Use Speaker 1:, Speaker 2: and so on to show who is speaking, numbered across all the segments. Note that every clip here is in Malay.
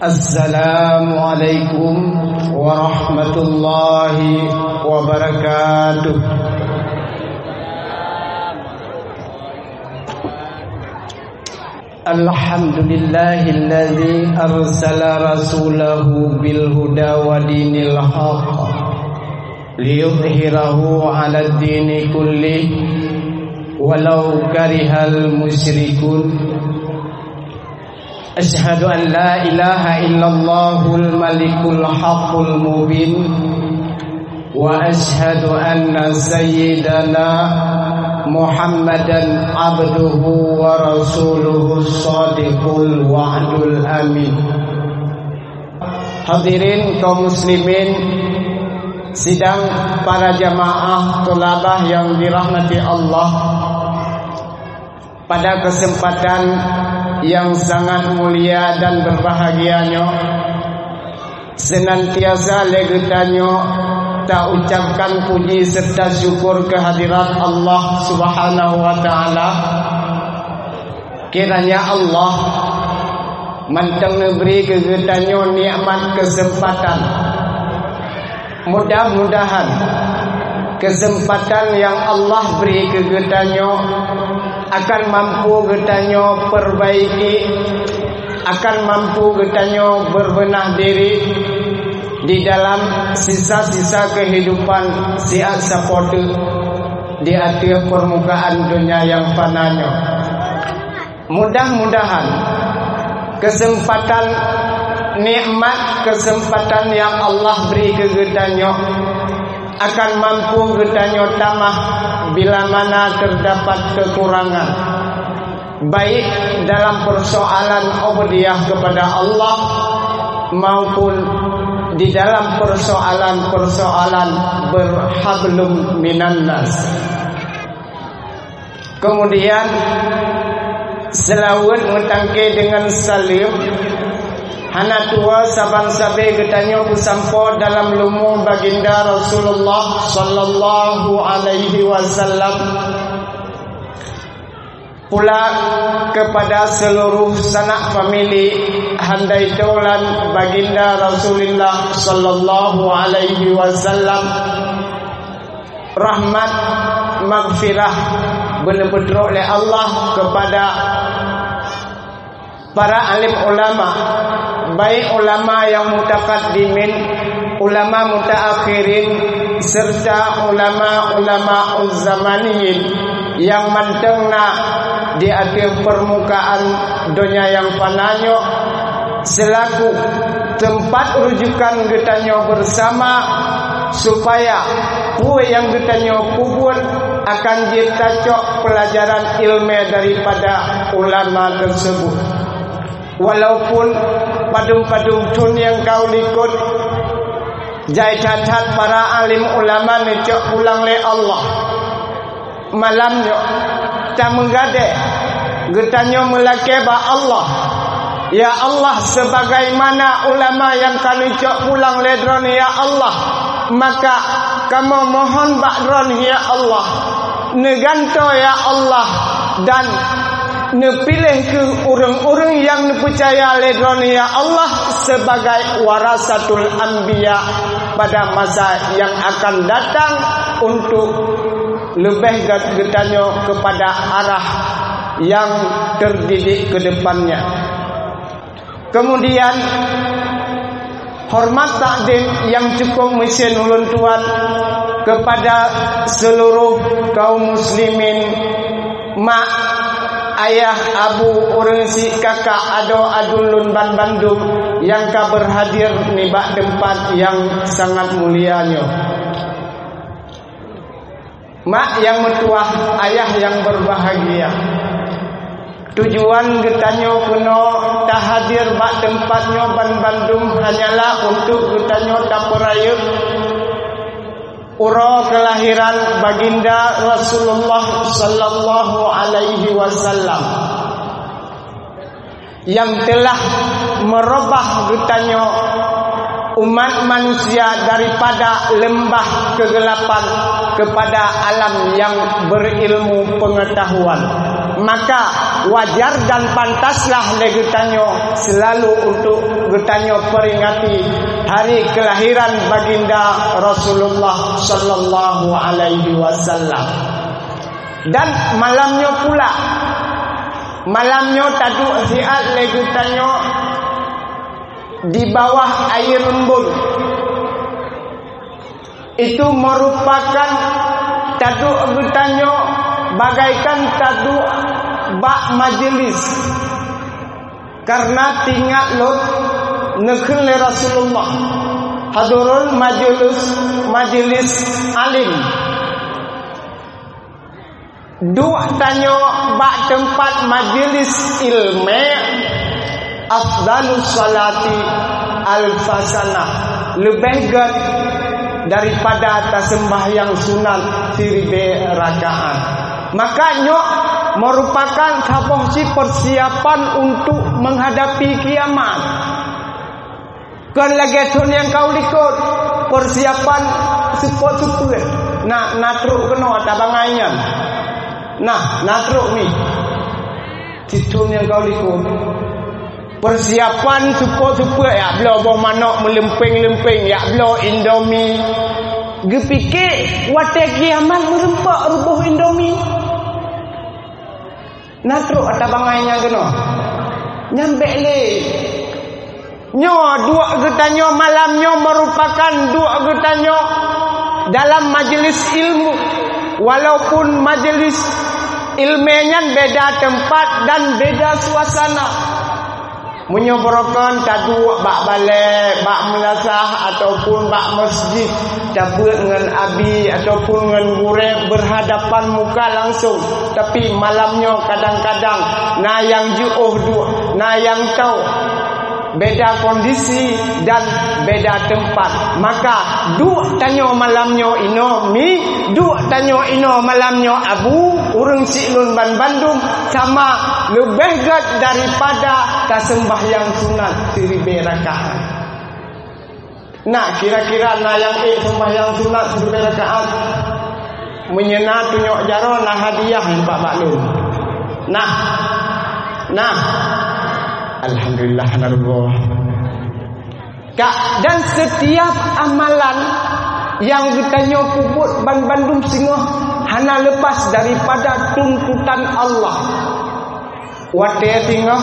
Speaker 1: Assalamualaikum warahmatullahi wabarakatuh. Alhamdulillahilladzi arsala rasulahu bil huda wa dinil haqq liyudhhirahu 'alad dini kullih walau karihal musyrikun. Asyhadu an la ilaha illallahul malikul haqqul mubin wa asyhadu anna sayyidana Muhammadan abduhu wa rasuluhu shadiqul wa'dul amin. Hadirin kaum muslimin, sidang para jamaah thalabah yang dirahmati Allah, pada kesempatan yang sangat mulia dan berbahagianya, senantiasa legetanyo tak ucapkan puji serta syukur kehadirat Allah Subhanahu wa taala. Kiranya Allah mantang memberi kegetanyo nikmat kesempatan. Mudah-mudahan kesempatan yang Allah beri kegetanyo akan mampu getanyo perbaiki, akan mampu getanyo berbenah diri di dalam sisa-sisa kehidupan siat sapote di atas permukaan dunia yang fananya. Mudah-mudahan kesempatan nikmat, kesempatan yang Allah beri ke getanyo akan mampu getanyo tamah bila mana terdapat kekurangan, baik dalam persoalan ubudiyah kepada Allah maupun di dalam persoalan-persoalan berhablum minan nas. Kemudian selawat metangke dengan salim hana tua saban sabe getanyo kusampo dalam lumu baginda Rasulullah sallallahu alaihi wasallam, pula kepada seluruh sanak famili handai taulan baginda Rasulullah sallallahu alaihi wasallam. Rahmat maghfirah benar-benar oleh Allah kepada para alim ulama, baik ulama yang mutakaddimin, ulama mutaakhirin, serta ulama-ulama uzzamaniyin yang mantengna di atas permukaan dunia yang fananyo selaku tempat rujukan getanyo bersama, supaya pue yang getanyo kubur akan ditacok pelajaran ilmu daripada ulama tersebut. Walaupun padung-padung tun yang kau likut jai catat para alim ulama necok pulang le Allah malamnya tak menggade getanyo melake ba Allah, ya Allah, sebagaimana ulama yang kami cok pulang le dron ya Allah, maka kamu mohon bak dron ya Allah, neganto ya Allah, dan nepilih ke orang-orang yang percaya ledron ya Allah sebagai warasatul anbiya pada masa yang akan datang, untuk lebih getanyo kepada arah yang terdidik ke depannya. Kemudian hormat takdim yang cukup mesin ulun tuan kepada seluruh kaum muslimin, mak, ayah, abu, orang si, kakak, ado, adulun, bandung yang ka berhadir ni bak tempat yang sangat mulianya. Mak yang metuah, ayah yang berbahagia, tujuan getanyo kuno tak hadir bak tempatnya bandung hanyalah untuk getanyo tak peraya uro kelahiran baginda Rasulullah sallallahu alaihi wasallam yang telah merubah getanyo umat manusia daripada lembah kegelapan kepada alam yang berilmu pengetahuan. Maka wajar dan pantaslah legetanyo selalu untuk bertanya peringati hari kelahiran baginda Rasulullah sallallahu alaihi wasallam. Dan malamnya pula, malamnya tadu siat lagi tanya di bawah air embun. Itu merupakan tadu bertanya bagaikan tadu bak majlis, karena tinggal lot nekhul Rasulullah hadurul majlis alim. Dua tanya bak tempat majlis ilmu afdalus salati al-fasanah, lebih gad daripada atas sembahyang sunat 1000 rakaat. Makanya merupakan sebuah persiapan untuk menghadapi kiamat. Kan lagi yang kau likut persiapan support. Nah, natruk kena tabangannya. Nah, natruk ni. Citun yang kau likut. Persiapan support ya, belo boh manok melempeng-lempeng ya, belo Indomie. Gepikir wate kiamat merempak rubuh Indomie. Natruk atabangainya kena. Nyambek le. Nyo dua getanyo malamnya merupakan dua getanyo dalam majlis ilmu. Walaupun majlis ilmiahnya beda tempat dan beda suasana. Menyobrokan tadu bak balik, bak melasah ataupun bak masjid, cabut dengan abi ataupun dengan gurek berhadapan muka langsung. Tapi malamnya kadang-kadang na yang juuh dua, na yang tahu beda kondisi dan beda tempat. Maka dua tanya malamnya ino mi, dua tanya ino malamnya abu, urang silun ban Bandung sama lebih gad daripada sembahyang sunat 1000 rakaat. Nah, kira-kira na yang sembahyang sunat 1000 rakaat menyena tunjuk jaro nah hadiah Pak Maklum. Nah alhamdulillah narbo. Kak, dan setiap amalan yang ditanya puput ban Bandung singoh hana lepas daripada tuntutan Allah. Wate tinggal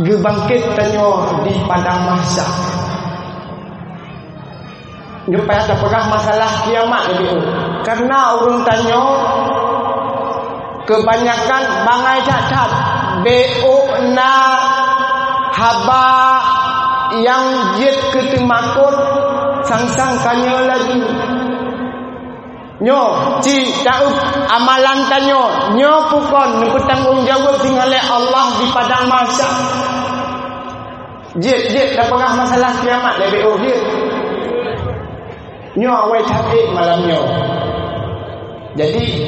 Speaker 1: gebangkit tanya di padang mahsyar. Supaya tak pernah masalah kiamat itu. Karena orang tanya kebanyakan bangai cacat BO na haba yang jit ketemakut sang-sang kanya lagi. Nyo ci taub amalan tanyo nyo pukon bertanggung jawab dengan Allah di padang mahsyar. Jit tak pernah masalah kiamat le BO jit. Nyo awai capek malam nyo. Jadi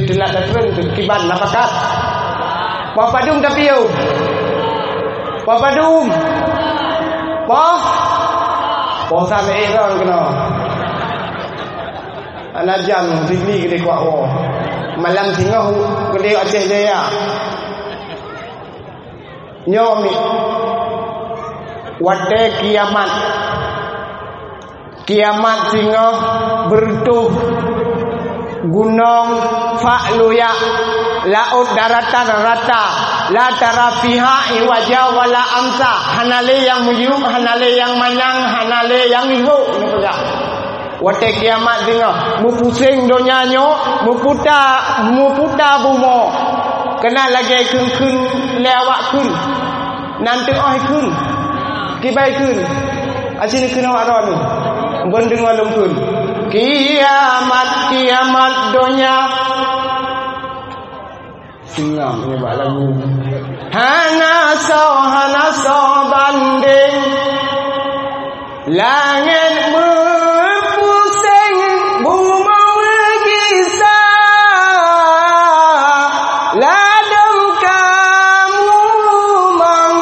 Speaker 1: telah datang ke kiban napakat. Papa dum tapi yo. Papa dum. Po sampai orang kena. Anak jam tinggi gede kuat wo. Malam singoh gede Aceh Jaya. Nyomi. Wate kiamat. Kiamat singoh bertuh gunung fa'luya, laut daratan rata, la tara fiha iwaja wala amsa, hanale yang muyuk, hanale yang manyang, hanale yang ihu ni pegak. Wate kiamat dengar mu pusing donyanya, mu puta bumo, kena lagi kun lewat kun, nanti kun, kibai kun, asini kena waron, bendeng walum kun. Kiamat donya singam ni bak lagu hana so banding langit berpusing bumi bergisah ladam kamu mang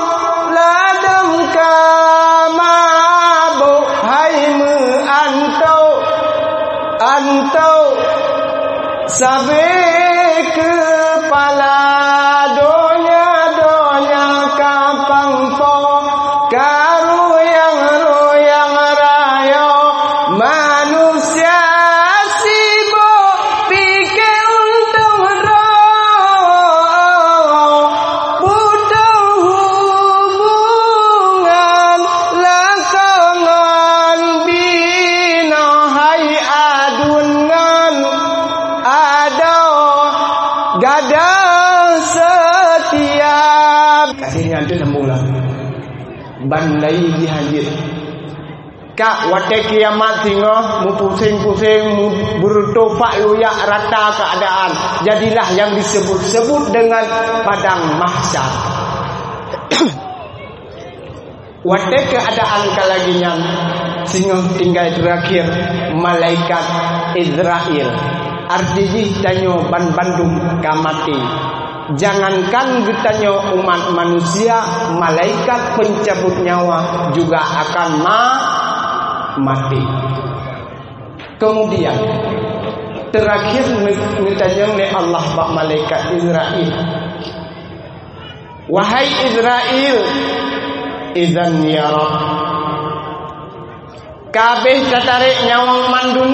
Speaker 1: ladam kamabuk hai antau sampai kepala donya kapang ban lai dihajir ka wate kiamat singo mu pusing-pusing mu bertofak luyak rata keadaan, jadilah yang disebut-sebut dengan padang mahsyar. Wate keadaan kalaginyan singo tinggal terakhir malaikat Israel artinya tanyo ban bandung kamati. Jangankan getanyo umat manusia, malaikat pencabut nyawa juga akan mati. Kemudian terakhir ngetanya oleh Allah pak malaikat Israel, wahai Israel, idzan ya Rabb, kabeh tatarik nyawang mandun,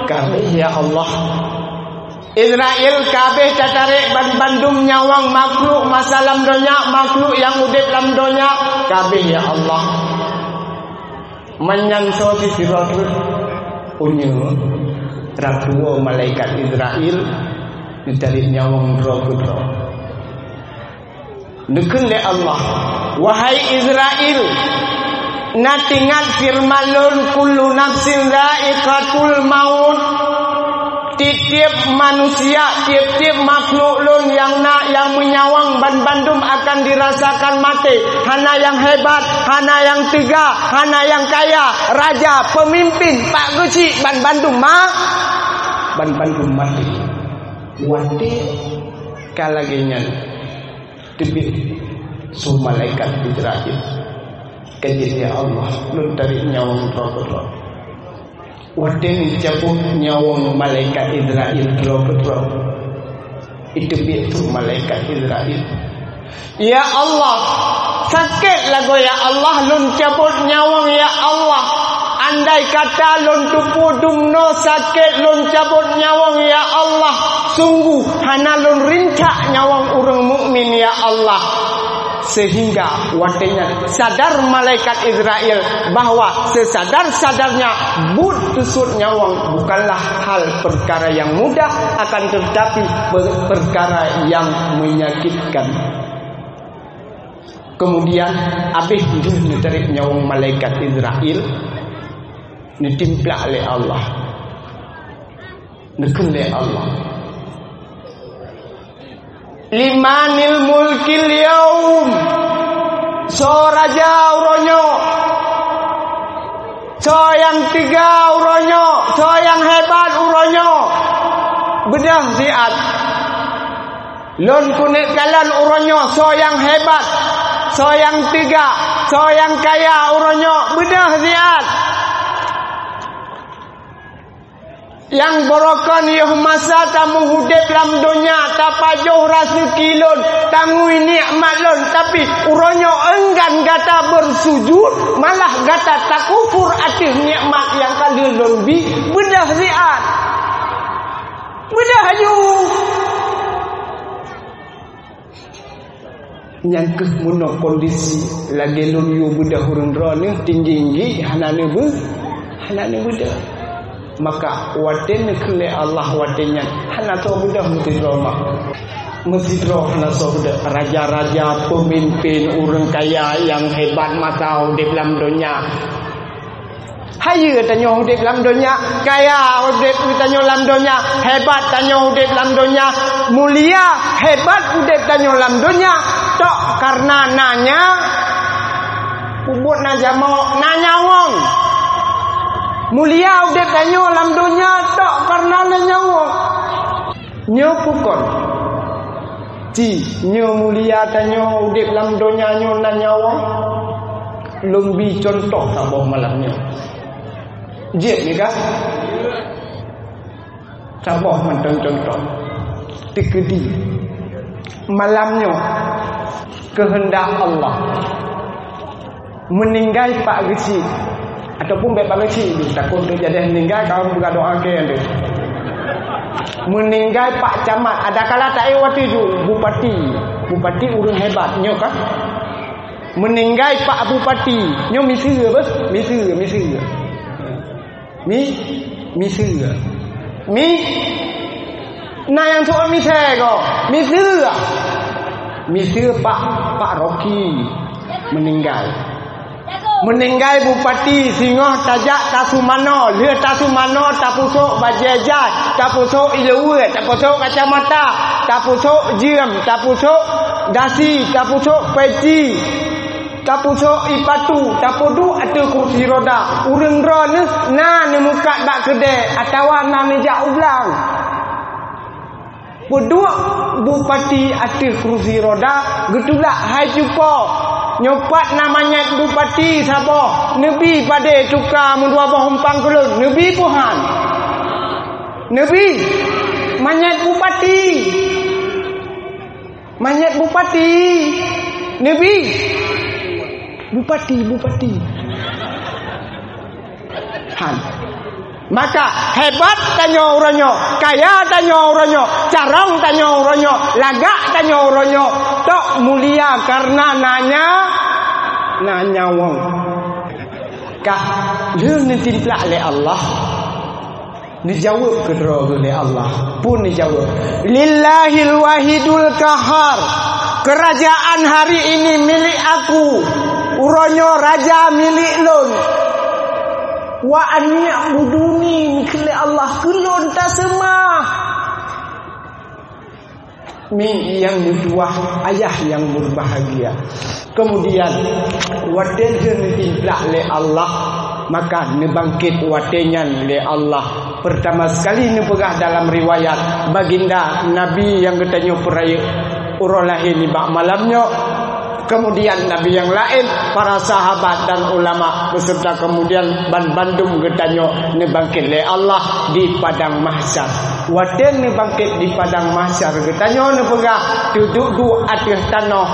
Speaker 1: kabeh ya Allah. Israel kabeh tatarik bandum nyawang makhluk masalam donya, makhluk yang udip dalam donya, kabeh ya Allah. Menyanso di siratul unyu raduo malaikat Israel ditarik nyawang dro-dro. Dukun le Allah, wahai Israel, natingat firmanun kullu nafsin dha'iqatul maut. Tiap-tiap manusia, tiap-tiap makhluk lun yang menyawang bandum akan dirasakan mati. Hana yang hebat, hana yang tiga, hana yang kaya, raja, pemimpin, pak guci, bandum mati. Wati kalaginyan tibit su malaikat Israel. Kejadian Allah lun tarik nyawang rokok. Wadeng cabut nyawang malaikat Israel drop. Itu bitu malaikat Israel. Ya Allah, sakit lagu ya Allah lun cabut nyawang ya Allah. Andai kata lun tupu dumno sakit lun cabut nyawang ya Allah. Sungguh hana lun rincak nyawang urang mukmin ya Allah. Sehingga watenya sadar malaikat Israel bahwa sesadar-sadarnya tusut nyawang bukanlah hal perkara yang mudah, akan tetapi perkara yang menyakitkan. Kemudian abis itu ditarik nyawang malaikat Israel, ditimpa oleh Allah, nekun oleh Allah. Limanil mulkil yaum, so raja uronyo, so yang tiga uronyo, so yang hebat uronyo, bedah ziat. Lon kunik kalan uronyo, so yang hebat, so yang tiga, so yang kaya uronyo, bedah ziat. Yang borokan yuh masa tamu hudep dalam dunia tapajoh rasu kilon tangui nikmat lon, tapi uronyo enggan gata bersujud, malah gata takufur atih nikmat yang kali lon bi bedah ziat, bedah ayu nyangkeh muno kondisi lagi lon yu bedah urun rone tinggi hanane bedah. Maka waden kele Allah wadennya hana to budak mesti drama hana so budak raja-raja pemimpin orang kaya yang hebat masa hidup dalam dunia. Hayu tanyo hidup dalam dunia, kaya hidup tanyo dalam dunia, hebat tanyo hidup dalam dunia, mulia hebat hidup tanyo dalam dunia. Tok karena nanya ubut naja mau nanya wong. Mulia udep tanyo dalam dunia tak karena nyawa. Nyo pukon. Ji nyo mulia tanyo udep dalam dunia nyo nyawa. Lumbi contoh taboh malamnya. Jep ni kah? Taboh mentang contoh. Tikedi. Malamnya kehendak Allah meninggal pak gesi. Ataupun baik bagi takut dia jadi meninggal kamu buka doa ke anda. Meninggal Pak Camat, ada kala tak waktu itu bupati urang hebat nyo kan. Meninggal Pak Bupati nyo misi apa? Misi. Nah yang soal misi ko. Misi Pak Rocky. meninggal bupati Singoh tajak Tasumano lia Tasumano tapusuk bajajat tapusuk ilawet tapusuk kacamata tapusuk jiem tapusuk dasi tapusuk peci tapusuk ipatu tapudu atau kursi roda urang ron na ni muka bak kedai atau na ni jak ulang peduk bupati atau kursi roda getulak hai jumpa nyopat namanya bupati siapa Nabi pada tukar mendua bompang kulun Nabi Tuhan Nabi manyat bupati Nabi bupati Han maka hebat tanya orangnya kaya tanya orangnya carang tanya orangnya lagak tanya orangnya tok mulia karena nanya wong kah dia nitimplak oleh Allah dijawab kedua oleh Allah pun dijawab lillahil wahidul kahar kerajaan hari ini milik aku uronyo raja milik lon wa an ya'buduni kele Allah kelon tak semah mi yang kedua ayah yang berbahagia kemudian waden ditimplak oleh Allah maka nebangkit wadenyan oleh Allah pertama sekali nepegah dalam riwayat baginda Nabi yang katanya peraya urang lahir ni bak malamnya kemudian Nabi yang lain para sahabat dan ulama beserta kemudian bandum getanya nebangkit oleh Allah di padang mahsyar waden nebangkit di padang mahsyar getanya nepegah duduk du atas tanah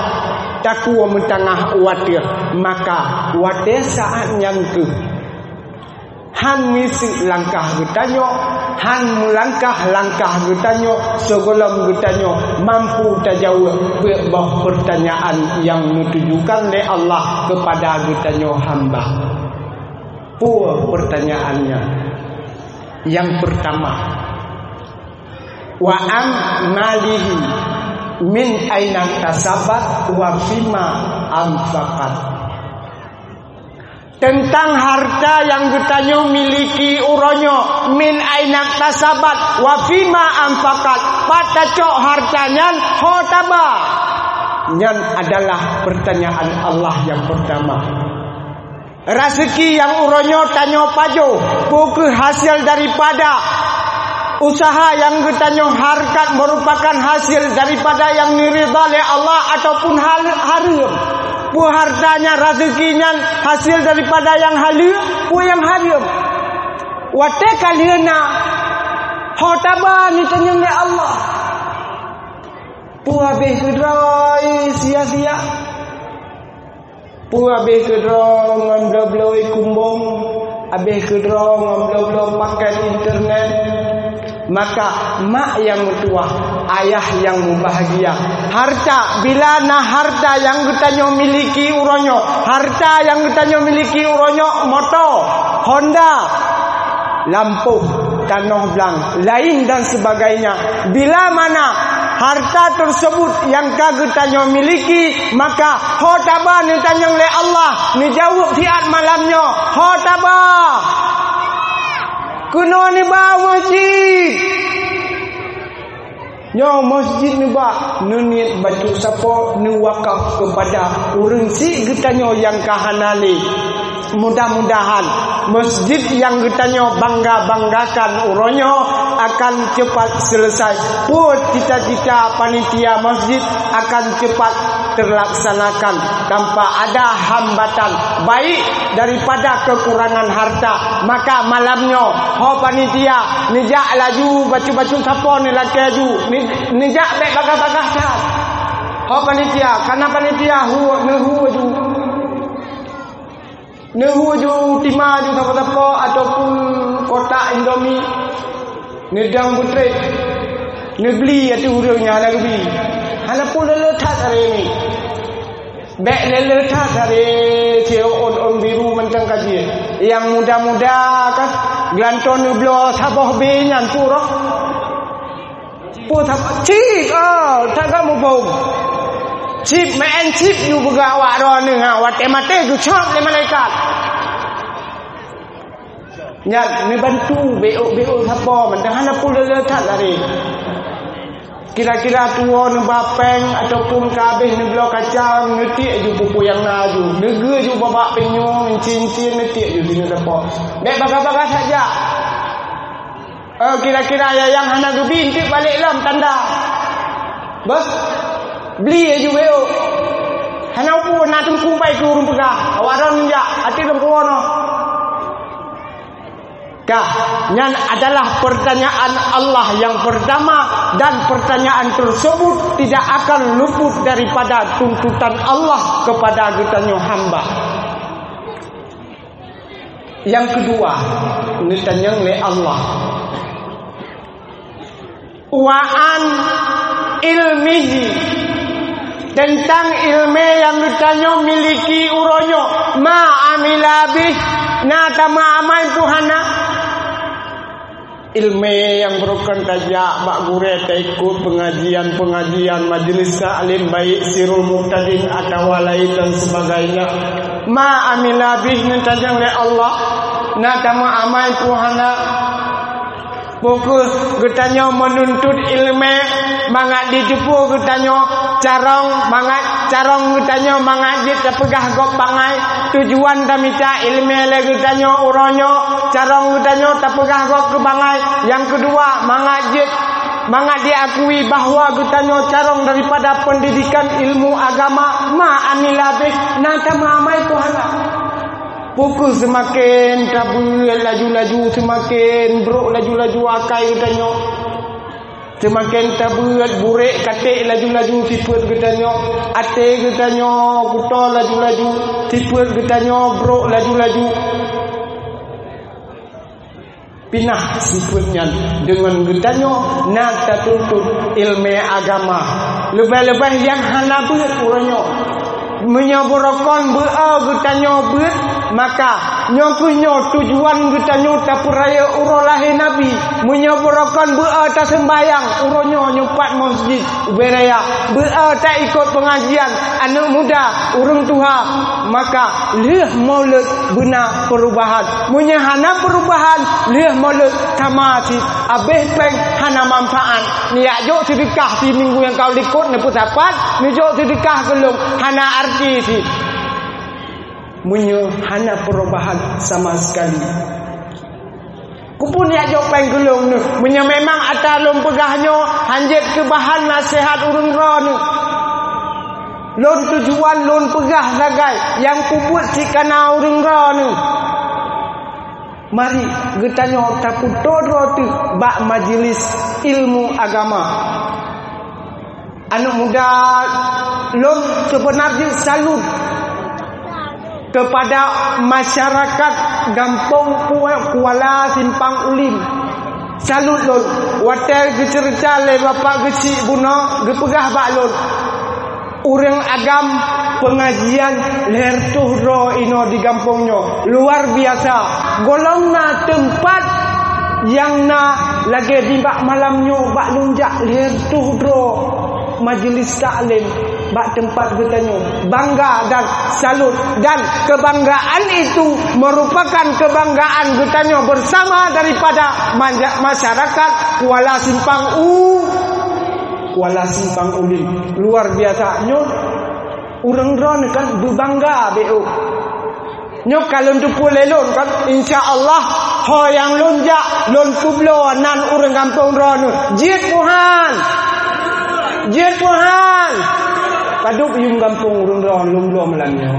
Speaker 1: takwa mentangah wadir maka waden saat yang ke han misi langkah getanya han melangkah-langkah getanya sebelum getanya mampu terjawab bah pertanyaan yang ditujukan oleh Allah kepada getanya hamba. Pertanyaannya yang pertama wa am malihi min aina tasabat wa fima anfaqat tentang harta yang getanya miliki uronyo min ainak tasabat wa fima anfaqat pada cok hartanya hotaba yang adalah pertanyaan Allah yang pertama rezeki yang uronyo tanyo pajo bukan hasil daripada usaha yang getanya harkat merupakan hasil daripada yang diridha oleh Allah ataupun haram hartanya rezekinya hasil daripada yang halal yang haram wate kaliana hotaba ni tanya oleh Allah habis kedrai sia-sia habis kedrai ngambil-bloi kumbung habis kedrai ngambil-bloi pakai internet maka mak yang tua ayah yang bahagia harta bila nah harta yang getanya miliki uronyo harta yang getanya miliki uronyo motor Honda lampu tanah blang lain dan sebagainya bila mana harta tersebut yang kagetanya miliki maka hotaba ni tanya oleh Allah ni jawab siat malamnya hotaba kuno ni ba masjid nyo masjid ni ba niat batu siapa ni wakaf kepada urang si getanya yang kahanali mudah-mudahan masjid yang getanya bangga-banggakan uronyo akan cepat selesai pun cita-cita panitia masjid akan cepat terlaksanakan tanpa ada hambatan baik daripada kekurangan harta maka malamnya ho panitia nijak laju bacu-bacu siapa ni laki laju nijak baik bagah-bagah dah ho panitia karena panitia nehu ju tima ju siapa-siapa ataupun kotak Indomie nedang putri nebeli atau urangnya nak beli halapu lelethat hari ini bek lelethat hari on biru macam kaji yang muda-muda kan glanton nublo sabah benyan purah pu tak cik tak kamu bau chip main chip you buga awak ro ni ha wat mate tu chop le malaikat nyat ni bantu beo siapa mentang hana pula letak lari kira-kira tua ni bapeng ataupun kabeh ni blok kacang ngetik je pupu yang naju nega je babak penyung cincin ngetik je sini dapat baik bagas-bagas saja kira-kira yang hana gebi intik balik lam tanda bos beli je beo hana pun nak tungku baik turun pegah awak ron ninja hati dalam kewono nyan adalah pertanyaan Allah yang pertama dan pertanyaan tersebut tidak akan luput daripada tuntutan Allah kepada kitanya hamba. Yang kedua, ditanya oleh Allah. Wa'an ilmihi, tentang ilmu yang ditanya miliki uronyo ma'amilabih nata ma'amal Tuhana ilmu yang berukan tajak mak gure ikut pengajian majlis taklim baik sirul muqtadin atau walai dan sebagainya ma amila bih nantajang oleh Allah nata ma'amal Tuhana pokok getanya menuntut ilmu mangat dijupu getanya carong getanya mangat dit pegah gok pangai tujuan damita ilmu le getanya uronyo carong getanya pegah gok ke pangai yang kedua mangat diakui bahwa getanya carong daripada pendidikan ilmu agama ma amilabih nata ma'amai Tuhana pukul semakin kabul laju-laju semakin brok laju-laju akai katanya semakin tabuat burek katik laju-laju siput katanya ate katanya kuta laju-laju siput katanya brok laju-laju pinah siputnya dengan katanya nak tuntut ilmu agama lebih-lebih yang hana beut uranya menyabarakan getanya beut maka nyokunyo tujuan getanya tapuraya urolahi nabi menyabarakan tak sembayang uronyo nyupat masjid beraya tak ikut pengajian anak muda urang tua maka leh maulud guna perubahan menyahana perubahan leh maulud tamati abeh peng hana manfaat niak jok sedekah di minggu yang kau ikut ne putapat ni jok sedekah gelung hana arti si munyo hana perubahan sama sekali kupun ya jok penggelung ni munyo memang atalum pegahnya hanjit ke bahan nasihat urang ron lon tujuan lon pegah lagai yang kubut si kana urang ron mari getanya taputoro tu bak majlis ilmu agama anak muda lon sebenarnya salut kepada masyarakat Gampong Kuala Simpang Ulim salut lon watel gecerca le bapak geci buna gepegah bak lon urang agam pengajian leher tuhro ino di gampongnya luar biasa golongna tempat yang na lagi di bak malamnya bak lunjak leher tuhro majlis taklim bak tempat getanya bangga dan salut dan kebanggaan itu merupakan kebanggaan getanya bersama daripada masyarakat Kuala Simpang Ulim luar biasanya urang ron kan berbangga beo nyok kalau tu pulelon kan insyaallah ho yang lonjak lon kublo nan urang kampung ron jit Tuhan paduk yung kampung urang ron lumlo melannya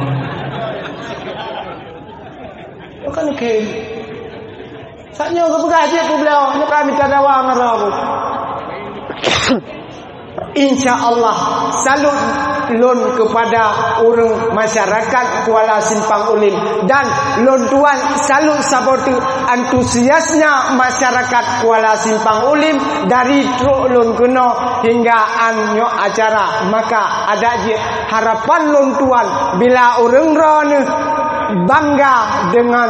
Speaker 1: kan ke saknya kepegah jit kublo nyok kami tadawa ngaro InsyaAllah salut lon kepada orang masyarakat Kuala Simpang Ulim dan lon tuan salut seperti antusiasnya masyarakat Kuala Simpang Ulim dari truk lon kena hingga anyo acara maka ada je harapan lon tuan bila orang ron bangga dengan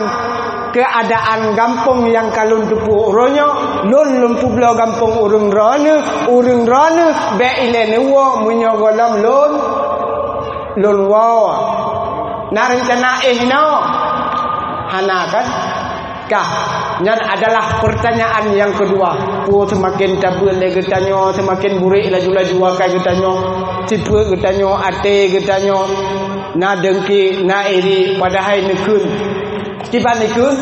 Speaker 1: keadaan gampong yang kalun tupu uronyo lon lumpu blo gampong urung rone be ile newo munyo golong lon lulwa na rencana no hana kan kah yang adalah pertanyaan yang kedua. Pu semakin tabul le getanyo, semakin burik laju-laju akai getanyo, tipe getanyo, ate getanyo, na dengki na iri padahal nekun. Kiban nekun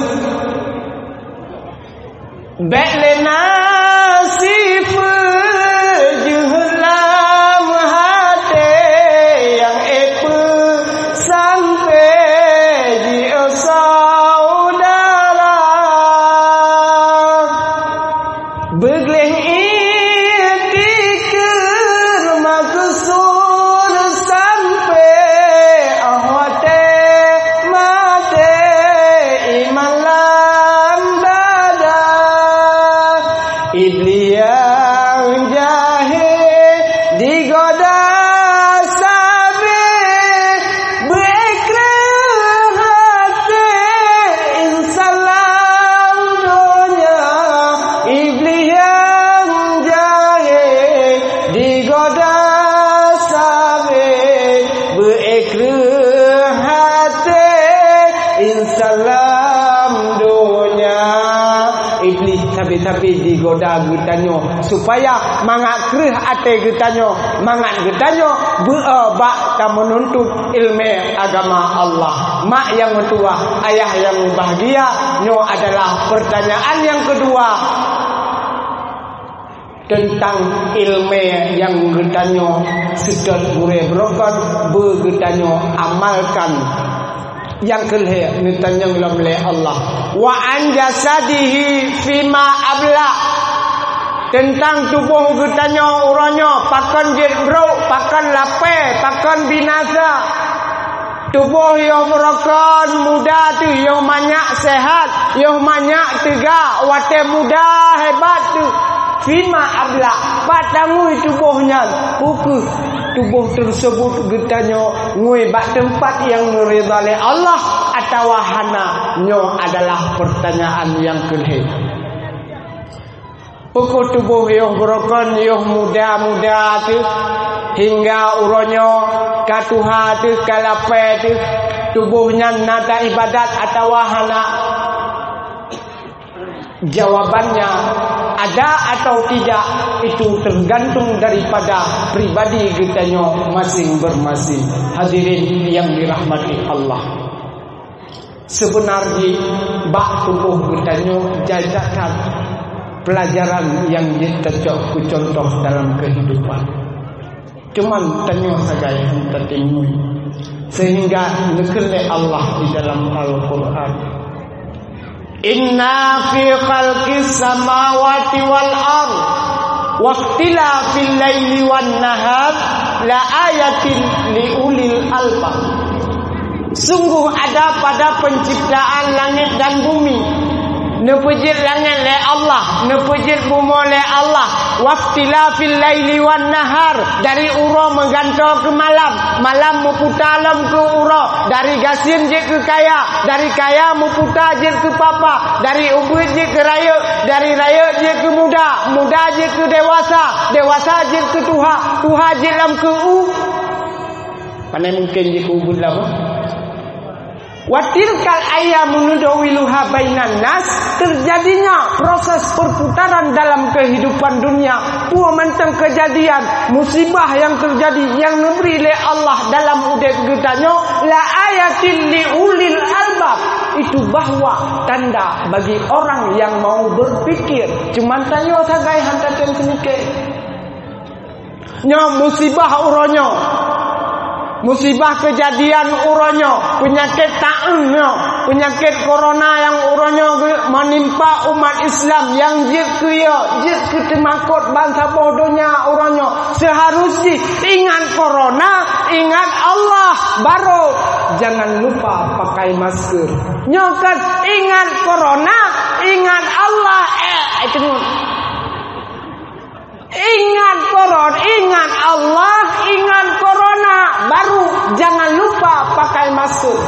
Speaker 1: Betlena sif juhlam hati yang epe sampai di saudara begleh itikir maksud sampai ahwate mate imalam dada iblis yang jahil digoda sabi bekrah hati insalam dunia iblis yang jahil digoda sabi bekrah hati insalam dunia iblis tapi digoda getanyo supaya mangat kreh ate getanyo mangat getanyo beobak ka menuntut ilmu agama Allah. Mak yang tua, ayah yang bahagia, nyo adalah pertanyaan yang kedua tentang ilmu yang getanyo sedot gure brokan begetanyo amalkan yang kelih nitanya oleh Allah. Wa an jasadihi fima abla tentang tubuh getanyo uranyo pakan jebro pakan lape pakan binasa tubuh yang merokan muda tu yang banyak sehat yang banyak tegak wate muda hebat tu fima abla patangui tubuhnya pukul tubuh tersebut getanyo ngui bak tempat yang meridai Allah atau wahana nyo adalah pertanyaan yang kelih. Pukul tubuh yang berokon yang muda-muda tu hingga uronyo katuha tu kalape tu tubuhnya nada ibadat atau wahana. Jawabannya ada atau tidak itu tergantung daripada pribadi getanyo masing-masing. Hadirin yang dirahmati Allah, sebenarnya bak tubuh getanyo jajakan pelajaran yang dicocok contoh dalam kehidupan. Cuman tanyo saja yang tertimui sehingga nekele Allah di dalam Al-Quran. Inna fi khalqis samawati wal ard wa ikhtilafil laili wan nahar la ayatin li ulil albab. Sungguh ada pada penciptaan langit dan bumi, nepejit langit le Allah, nepejit bumi le Allah. Waqtilafil laili wan nahar, dari uro menggantung ke malam, malam meputar alam ke uro, dari gasin je ke kaya, dari kaya meputar je ke papa, dari ubud je ke raya, dari raya je ke muda, muda je ke dewasa, dewasa je ke tuha, tuha je lam ke Mana mungkin je ke ubud lama. Watilkal ayyamu nudawiluha bainan nas, terjadinya proses perputaran dalam kehidupan dunia. Puan mentang kejadian musibah yang terjadi yang diberi oleh Allah dalam udep getanyo la ayatin li ulil albab, itu bahwa tanda bagi orang yang mau berpikir. Cuman tanyo sagai hantaten semike nyo musibah uronyo, musibah kejadian uronyo, penyakit ta'unyo, penyakit corona yang uronyo menimpa umat Islam yang jid ketemakut bangsa bodohnya uronyo. Seharusnya ingat corona, ingat Allah, baru jangan lupa pakai masker. Nyokat ingat corona, ingat Allah, itu ingat corona, ingat Allah, ingat corona, baru jangan lupa pakai masker.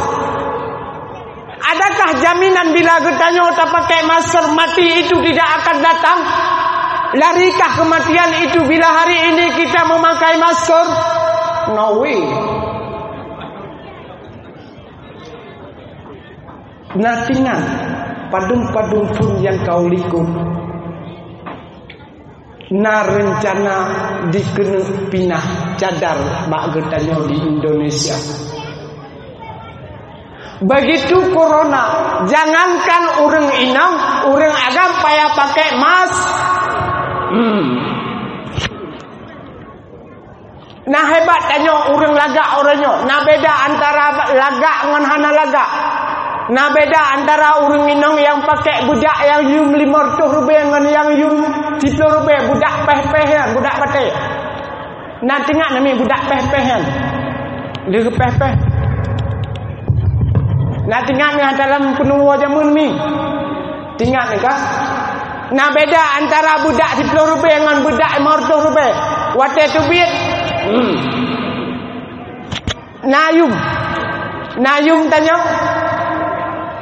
Speaker 1: Adakah jaminan bila getanyo tak pakai masker mati itu tidak akan datang? Larikah kematian itu bila hari ini kita memakai masker? No way. natingan padung-padung pun yang kau likut. Na rencana dikena pinah cadar mak getanyo di Indonesia. Begitu corona, jangankan urang inang, urang agam payah pakai mask. Nah hebat tanyo urang lagak oranyo. Nah beda antara lagak dengan hana lagak. Nah beda antara urang inang yang pakai budak yang yum 500 rupiah dengan yang yum 10 rupiah. Budak peh-pehan, budak batai. Nah tengok nami budak peh-pehan. Dia peh-peh. Nah tengok ni dalam penua jamun ni. Tengok ni kah? Nah beda antara budak 10 rupiah dengan budak 500 rupiah. Wate tu bit. Nayum tanya.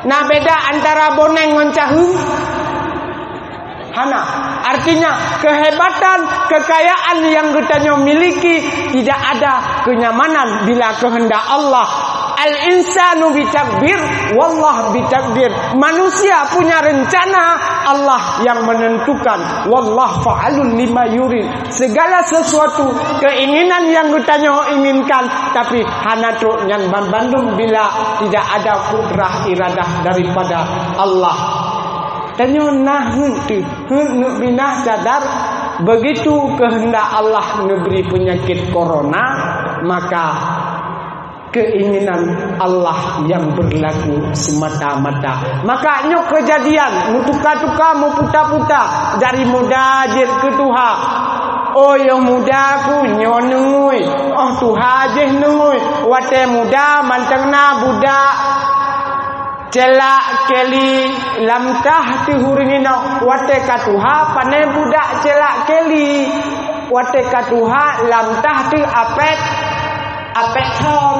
Speaker 1: Nah beda antara boneng dengan cahu. Hana. Artinya kehebatan, kekayaan yang kita miliki tidak ada kenyamanan bila kehendak Allah. Al-insanu bitakbir, wallah bitakbir. Manusia punya rencana, Allah yang menentukan. Wallah fa'alun lima yurid. Segala sesuatu keinginan yang kita inginkan, tapi hana tu yang bandung bila tidak ada kudrah iradah daripada Allah. Tanyo nah tu binah sadar begitu kehendak Allah memberi penyakit corona, maka keinginan Allah yang berlaku semata-mata. Maka nyok kejadian mutuka-tuka mu puta-puta dari muda jir ke tuha. Oh yang muda ku nyonui, oh tuha jeh nui. Wate muda mantengna budak celak keli lamtah ti huringina. Wate katuha pane budak celak keli. Wate katuha lamtah ti apet thong.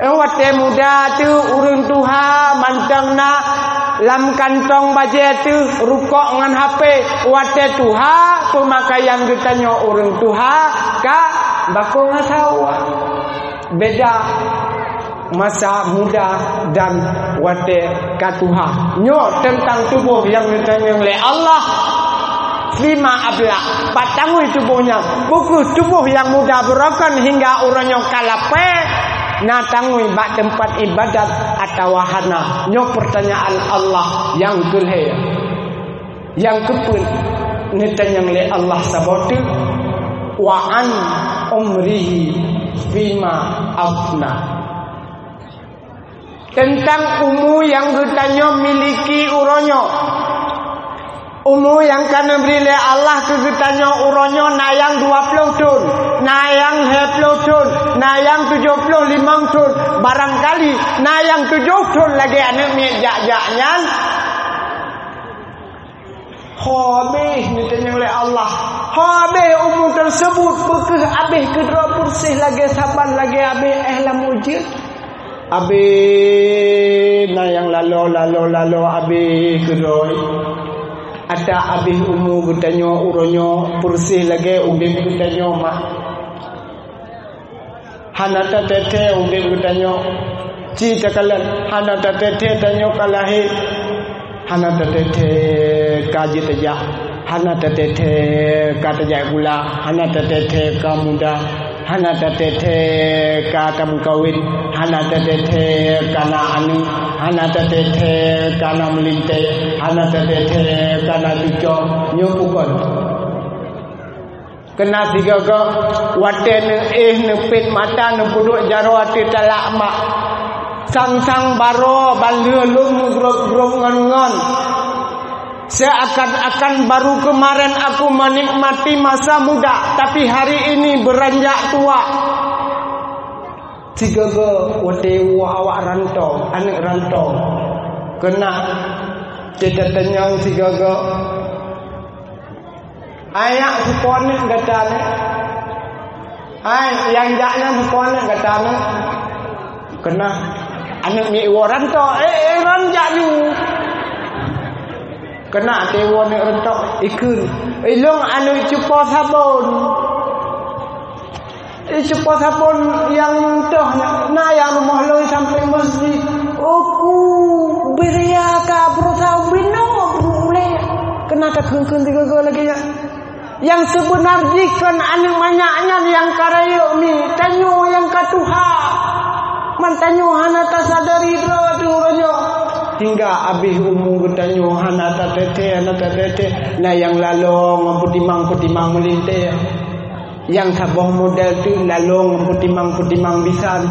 Speaker 1: Wate muda tu urang tuha mantangna lam kantong baje tu rukok dengan HP. Wate tuha pemakaian getanyo urang tuha ka bako ngasawa. Beda masa muda dan wate katuha. Nyo tentang tubuh yang ditanya oleh Allah. Lima abla patangui tubuhnya. Buku tubuh yang muda berokan hingga orangnya kalape. Na tangui bak tempat ibadat atau wahana. Nyo pertanyaan Allah yang kelhe. Yang kepun ditanya oleh Allah sabotu. Wa an umrihi fima afna. Tentang umur yang kita miliki uronyo. Umur yang kena beri oleh Allah tu kita uronyo nayang 20 tahun, nayang 20 tahun, nayang 75 tahun. Barangkali nayang 7 tahun lagi anak miak jak-jaknya. Habis ni tanya oleh Allah. Habis umur tersebut bekeh habis ke 20% lagi saban lagi habis lam ujian. Abi na yang lalu abi kedoi. Ada abi umur getanyo uronyo pursih lagi ubin getanyo mak. Hanata tete ubin getanyo. Cita kalan hanata tete tanyo kalahi. Hanata tete kaji teja. Hanata tete kata gula. Hanata tete kamuda. Hanata tete kata mukawin. Hanata tete kana anu. Hanata tete kana melintai. Hanata tete kana tujo nyupukon. Kena tiga ke wate nepit mata nepuduk jaro ati talak mak. Sang-sang baro balulung grog ngon. Seakan-akan baru kemarin aku menikmati masa muda, tapi hari ini beranjak tua. Tiga ke wate awak rantau, anak rantau. Kena tidak tenyang tiga ke. Ayak sekolah katanya. Yang jaknya sekolah katanya. Kena anak mi rantau, ranjak ni. Kena tewa ni rentok ikun. Ilong anu cupa sabun. Cupa sabun yang toh na yang rumah lo sampai masjid. Oh mana tak kengkeng tiga lagi ya. Yang sebenarnya kan anu banyaknya yang karayo mi tanyo yang katuha. Man tanyo hana ta sadari ro hingga abih umum getanyo hana ta tete nah yang lalong putimang melinte yang sabong model tu lalong putimang bisan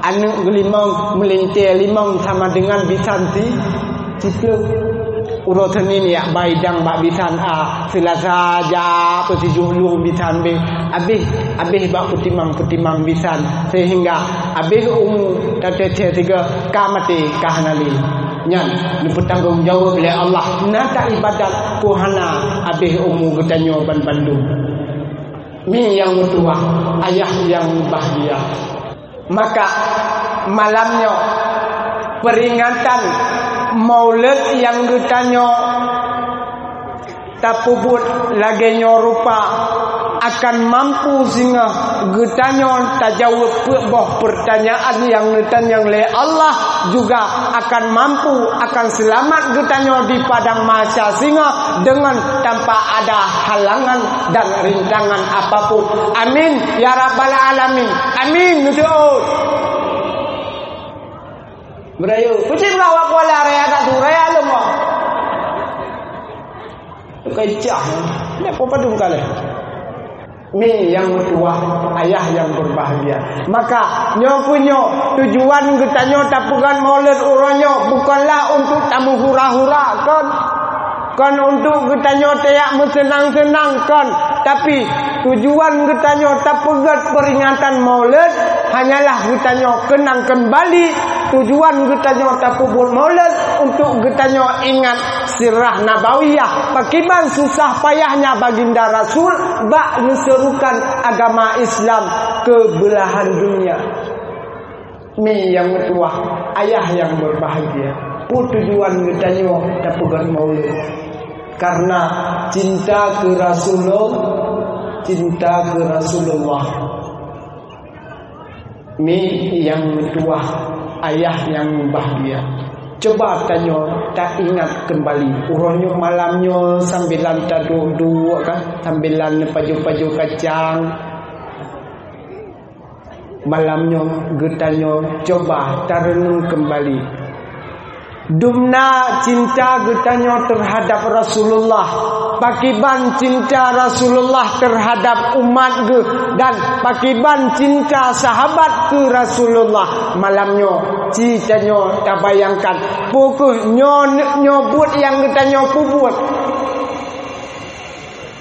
Speaker 1: anu gelimang melinte limang sama dengan bisan situ urutan ini ya baidang bak bisan a selasa ja pesijulung bisan be abih bak putimang bisan sehingga abih tete tiga kamati kahanali nyan bertanggung jawab oleh Allah nata ibadat kuhana abih getanyo ban Bandung mi yang mutua ayah yang bahagia maka malamnya peringatan maulid yang getanyo tapubut lagi rupa akan mampu sehingga getanyo tajawab boh pertanyaan yang getanyang le Allah juga akan mampu akan selamat getanyo di padang mahsyar sehingga dengan tanpa ada halangan dan rintangan apapun. Amin ya rabbal alamin. Amin nutuut. Berayu, kucing lawak wala raya tak tu raya lemah. Kecah, ni apa padung kali? Mi yang mertua, ayah yang berbahagia. Maka nyo tujuan getanyo tapukan maulid uronyo bukanlah untuk tamu hura-hura kan untuk getanyo teyak senang-senang kan, tapi tujuan getanyo tapukan peringatan maulid hanyalah getanyo kenang kembali tujuan getanyo tapubul maulid untuk getanyo ingat sirah nabawiyah pakiban susah payahnya baginda Rasul bak menserukan agama Islam ke belahan dunia. Mi yang mertua, ayah yang berbahagia. Tujuan getanyo tapukan maulid karena cinta ke Rasulullah. Mi yang mertua, ayah yang bahagia. Coba tanyo tak ingat kembali uronyo malamnya sambilan duduk kan, sambilan paju kacang. Malamnya getanyo coba tarenung kembali. Dumna cinta getanyo terhadap Rasulullah, pakiban cinta Rasulullah terhadap umat ge dan pakiban cinta sahabat ke Rasulullah. Malamnya citanyo tak bayangkan pukul nyobut yang getanyo pubut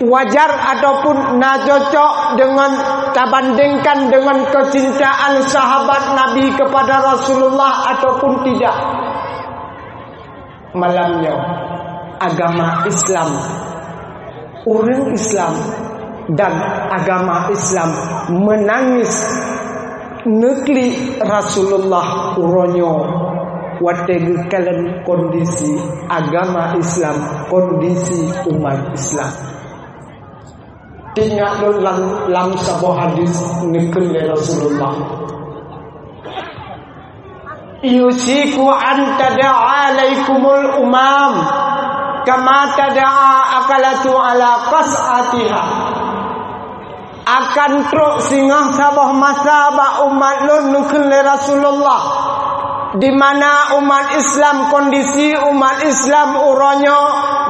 Speaker 1: wajar ataupun na cocok dengan tabandingkan dengan kecintaan sahabat Nabi kepada Rasulullah ataupun tidak. Malamnya agama Islam, orang Islam dan agama Islam menangis negeri Rasulullah uronyo wategi kalian kondisi agama Islam, kondisi umat Islam. Tinggal dalam sebuah hadis negeri Rasulullah. Yusiku an tada'a alaikumul umam kama tada'a akalatu ala qas'atiha. Akan truk singgah sabah masa ba umat lun nukul Rasulullah, di mana umat Islam, kondisi umat Islam uronyo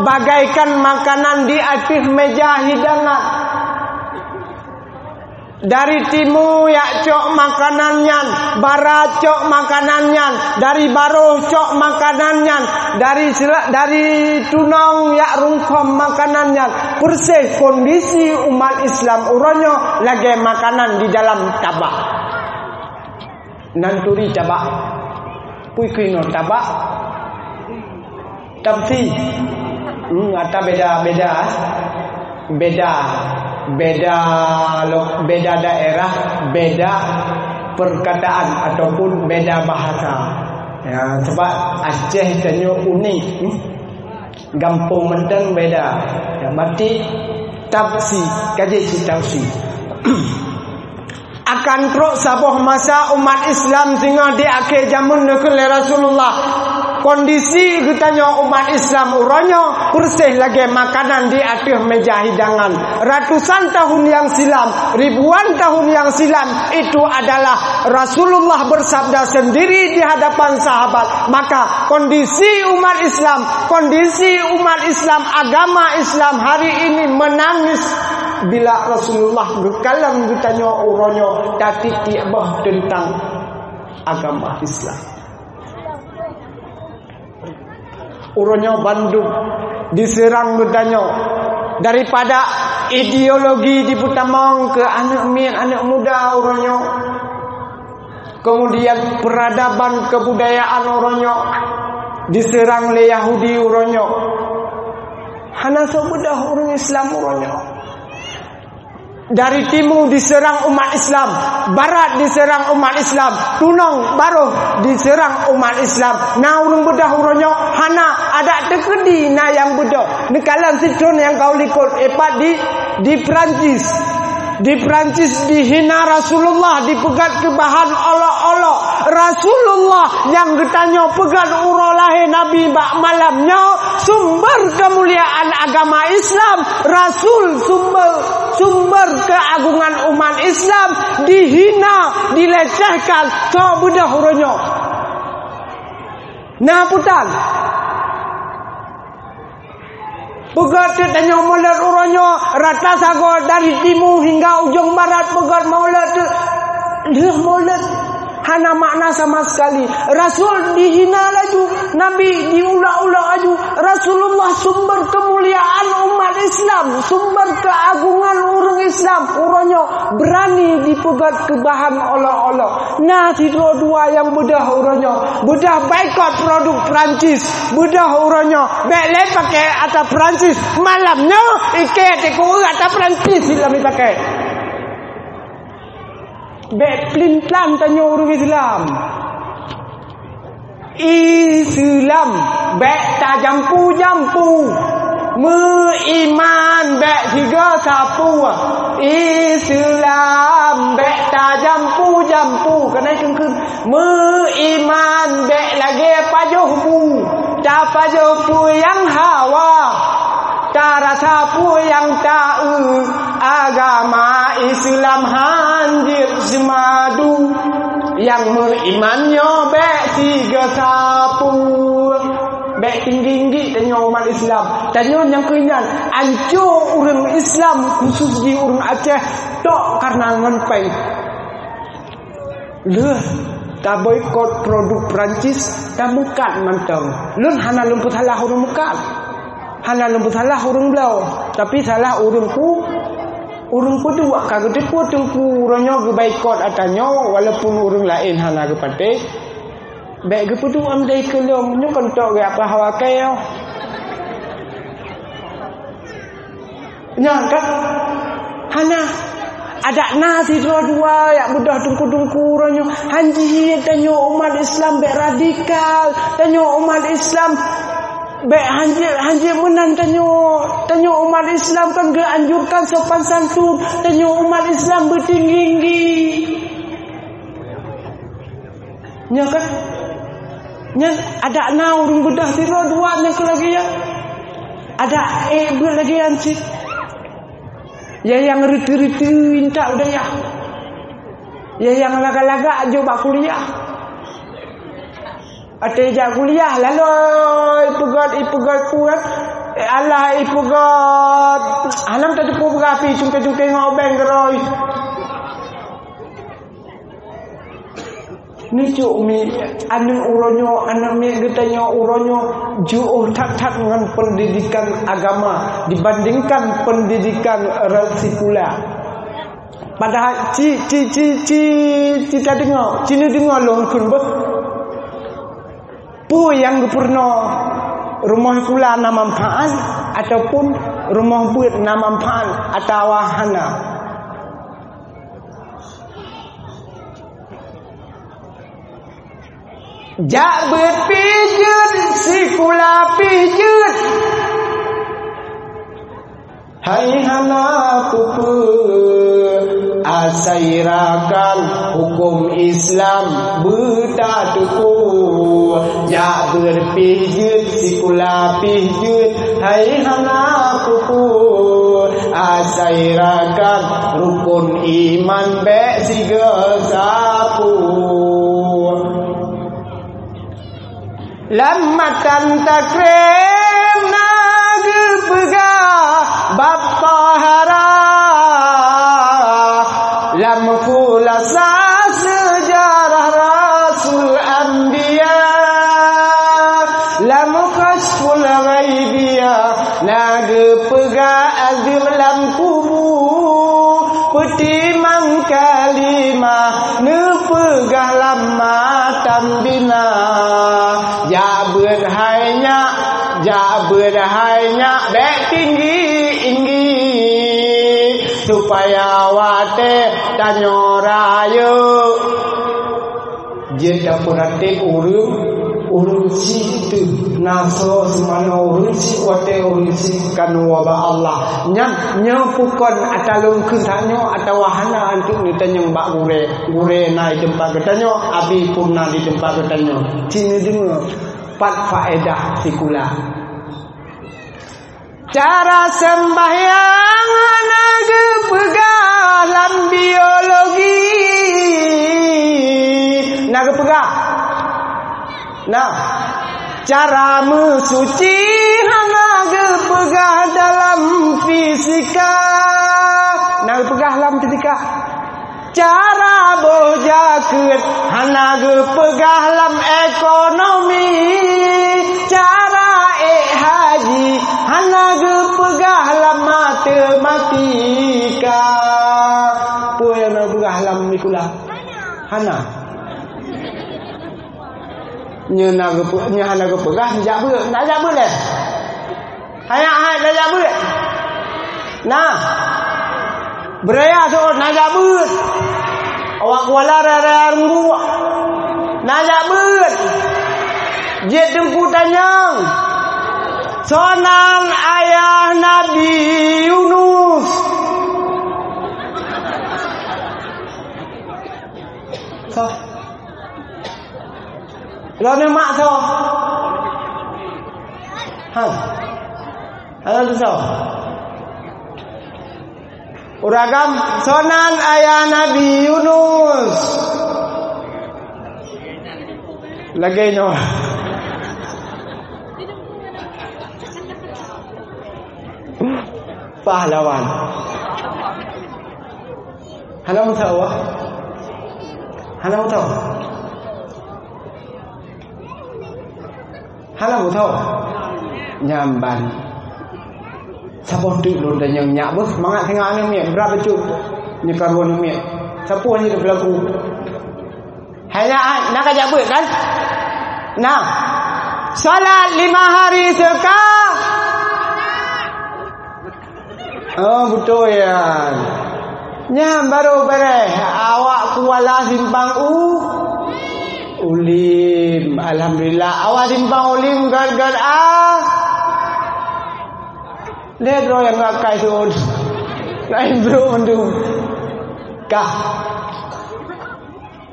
Speaker 1: bagaikan makanan di atas meja hidangan. Dari timur ya cok makanannya, barat cok makanannya, dari baruh cok makanannya, dari tunong ya rungkom makanannya. Persis kondisi umat Islam uronyo lagi makanan di dalam tabak. Nanturi tabak, puikino tabak, tapi ada beda daerah, beda perkataan ataupun beda bahasa. Ya, sebab Aceh tanyo unik, Gampung Mendeng beda. Ya, mati tafsi, kaji si tafsi. Akan terus sabuh masa umat Islam sehingga di akhir zaman negeri Rasulullah, kondisi katanya umat Islam uronyo bersih lagi makanan di atas meja hidangan. Ratusan tahun yang silam, ribuan tahun yang silam, itu adalah Rasulullah bersabda sendiri di hadapan sahabat. Maka kondisi umat Islam, agama Islam hari ini menangis bila Rasulullah berkalam ditanya uronyo dati tiabah tentang agama Islam. Uronyo Bandung diserang bertanya daripada ideologi diputamang ke anak muda uronyo, kemudian peradaban kebudayaan uronyo diserang oleh Yahudi uronyo, hana sebudah orang Islam uronyo. Dari timur diserang umat Islam, barat diserang umat Islam, tunong baru diserang umat Islam. Nah urung bedah uronyo hana ada tekedi na yang bedah. Nekalan sitron yang kau likut di Perancis. Di Perancis dihina Rasulullah, dipegat ke bahan olok-olok. Rasulullah yang ditanya pegat urolahe Nabi bak malamnya, sumber kemuliaan agama Islam, Rasul sumber keagungan umat Islam dihina, dilecehkan. Coba bedah uronyo. Nah putan pegat tanya maulid uronyo rata sago dari timur hingga ujung barat pegat maulid hana makna sama sekali. Rasul dihina laju, Nabi diulang-ulang laju. Rasulullah sumber kemuliaan umat Islam, sumber keagungan orang Islam. Uronyo berani dipegat ke bahan olok-olok. Nah dua yang bedah uronyo, bedah boikot produk Perancis, bedah uronyo belai pakai atas Perancis. Malamnya iket ikut atas Perancis silam pakai. Bek pelin-pelan tanya orang Islam bek tak jampu Meiman bek tiga sapu. Islam bek tak jampu kena kengkeng. Meiman bek lagi pajuhmu, tak pajuhmu yang hawa, tak rasa pu yang tahu. Agama Islam hadir semadu, yang berimannya bek tiga sapu. Bek tinggi-tinggi tanya umat Islam, tanya yang kenyan ancur orang Islam khusus di orang Aceh tok karena ngenpai leh tak boikot produk Perancis tak bukan mantang lun hana lumput salah orang bukan hana lumput salah orang belau tapi salah orang ku dua kagak depu tengku orangnya boikot atanya walaupun orang lain hana kepatek baik keputu amdai kelong nyu kontok ge apa hawa kayo nya kan hana ada nasi dua ya mudah tungku ranyo hanji tanyo umat Islam be radikal tanyo umat Islam be hanji menan tanyo umat Islam kan ge anjurkan sopan santun tanyo umat Islam bertinggi nya kan nya ada urung bedah tiro dua nya lagi ya ada lagi anci ya yang riti-riti minta udah ya yang laga-laga aja bak kuliah ate kuliah lalu ipugat kuat Allah ipugat alam tadi pu berapi cungke ngobeng geroi ni cuk mi anu uronyo anak mi getanya uronyo jauh tak dengan pendidikan agama dibandingkan pendidikan resikuler. Padahal cita dengar cina dengar long kun bah pu yang purno rumah kula na manfaat ataupun rumah buat na manfaat atau wahana. Jak berpijut si kula pijut hai hana pupu asairakan hukum Islam betatuku jak berpijut pijut sikula pijut hai hana pupu asairakan rukun iman be siga sapu lamatan takrem nage pega bapa hara lam khulasa sejarah rasul anbiya lam kasful ghaibiyya nage pega azim lam kubu peti mang kalimah ne pegah lama tambina ja berhainya dek tinggi inggi supaya wate tanyo raya jeda perhati urung situ naso semana urung si wate urung si kan waba Allah nya pukon atalung kuntanyo atau wahana antuk ni tanyo mbak gure na di tempat ketanyo abi purna di tempat ketanyo sini dengar pat faedah sikula cara sembahyang naga pegah lam biologi naga pegah nah cara mensuci naga pegah dalam fisika naga pegah dalam fisika cara bojaket naga pegah dalam ekonomi cara haji naga pegah dalam matematika apa yang naga pegah dalam mikula hana nya naga pegah jak boleh hai dah jak boleh nah beraya tu nak jak boleh awak kuala rara runggu nak jak boleh jet dempu tanyang sonan ayah Nabi Yunus so Lalu mak so, halo tu so. Uragam sonan ayah Nabi Yunus. Lagi nyo. Pahlawan. Halo tahu? Halo tahu? Halo tahu? Nyamban. Siapa tu lu dan yang nyak bos semangat tengah ni berapa cu? Ni karuan ni. Siapa ni tu berlaku? Hanya nak ajak buat kan? Nah. Salat 5 hari sekali. Oh betul ya. Nyam baru beres. Awak kuala simpang ulim. Alhamdulillah. Awak simpang ulim gar-gar lihat bro yang ngak kai tu. Lain bro mendung. Kah.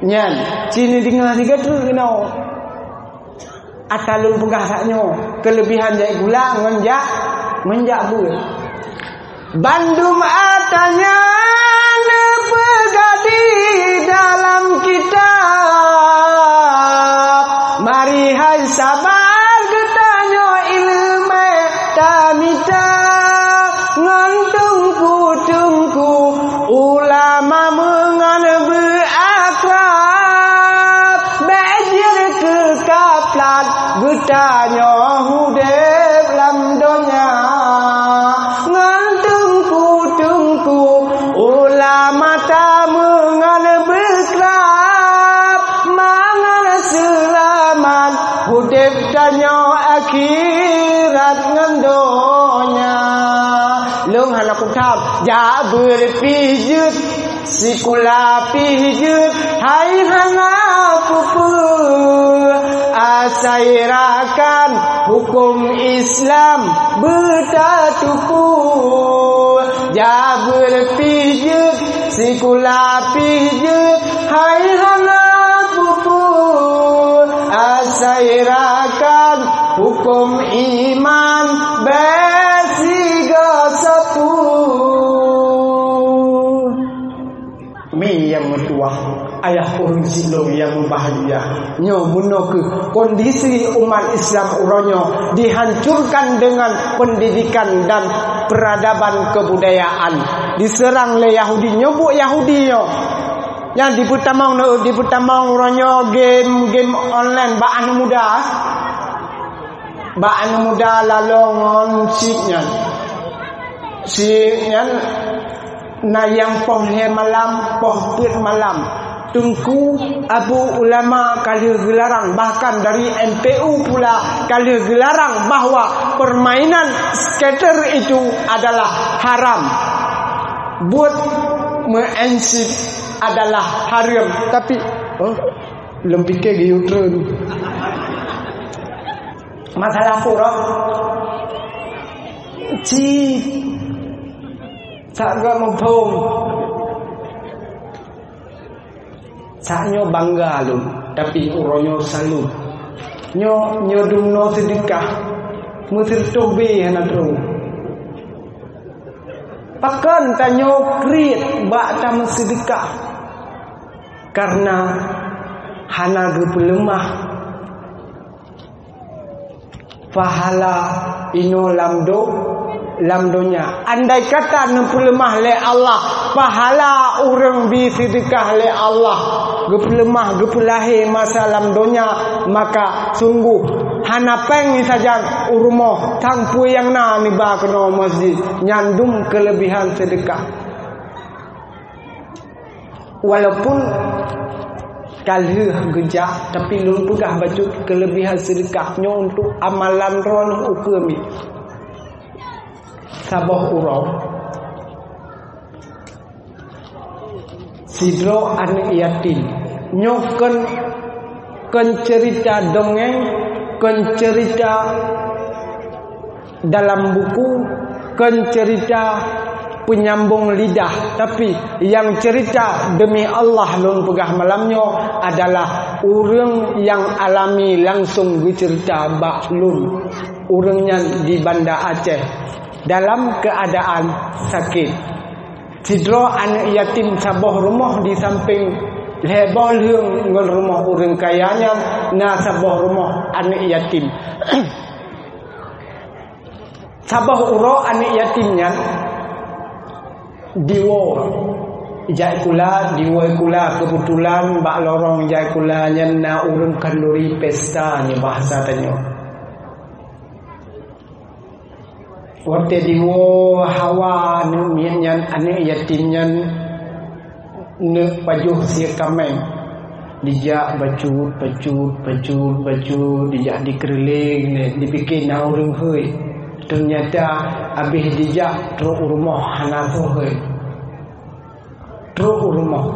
Speaker 1: Nyan, sini dengar tiga tu kena. Atalun pegah saknyo. Kelebihan jai gula menjak bu. Bandum atanya pegah di dalam kitab. Mari hai sabar getanyo ilmu tamita. Tungku ulama mengan berakrab bejir kekaplat getanya hudep lam donya tungku ulama ta mengan berakrab mangan selamat hudep danyo akhirat ngendonya lung hana kutab ja berpijut sikula pijut hai hana pupu asairakan hukum Islam bertatupu ja berpijut sikula pijut hai hana pupu asairakan hukum iman besiga sepuluh. Mi yang mertua ayah urang silong yang bahagia nyo buno ke kondisi umat Islam uronyo dihancurkan dengan pendidikan dan peradaban kebudayaan, diserang oleh Yahudi, nyobok Yahudi yo yang diputamang uronyo game online baan muda lalongon sipnya na yang poh le malam poh put malam tungku abu ulama kali gelarang, bahkan dari MPU pula kali gelarang bahwa permainan skater itu adalah haram, buat mensip adalah haram. Tapi belum fikir U-turn masalah pura Saga mempong saknyo bangga lu, tapi uronyo salut nyo dumno sedekah musir tobe hana tru pakan tanyo kriet bak tam sedekah karena hana gepelemah pahala ino lamdonya. Andai kata nempelemah le Allah, pahala orang bisedekah le Allah gepelemah gepelahi masa lamdonya, maka sungguh hanapeng saja urumoh tangpu yang na ni ba kena masjid nyandum kelebihan sedekah. Walaupun kali gejak tapi lun pegah bacut kelebihan sedekahnya untuk amalan ron ukemi sabah urau sidro anak yatim nyoken cerita dongeng cerita dalam buku cerita penyambung lidah, tapi yang cerita demi Allah lun pegah malamnya adalah orang yang alami langsung bercerita bak lun orangnya di Banda Aceh dalam keadaan sakit. Sidro anak yatim sabah rumah di samping lebah leung ngon rumah orang kayanya na sabah rumah anak yatim. Sabah uro anak yatimnya diwo jai kula kebetulan bak lorong jai kula na urang kanduri pesta ni bahasa tanyo. Wate diwo hawa nu mian anak yatimnya ne pajuh sia kameng dijak bacut dijak dikeliling ni dipikir na urang heuy. Ternyata habis dijak teruk rumah hanafu heuy. Teruk rumah.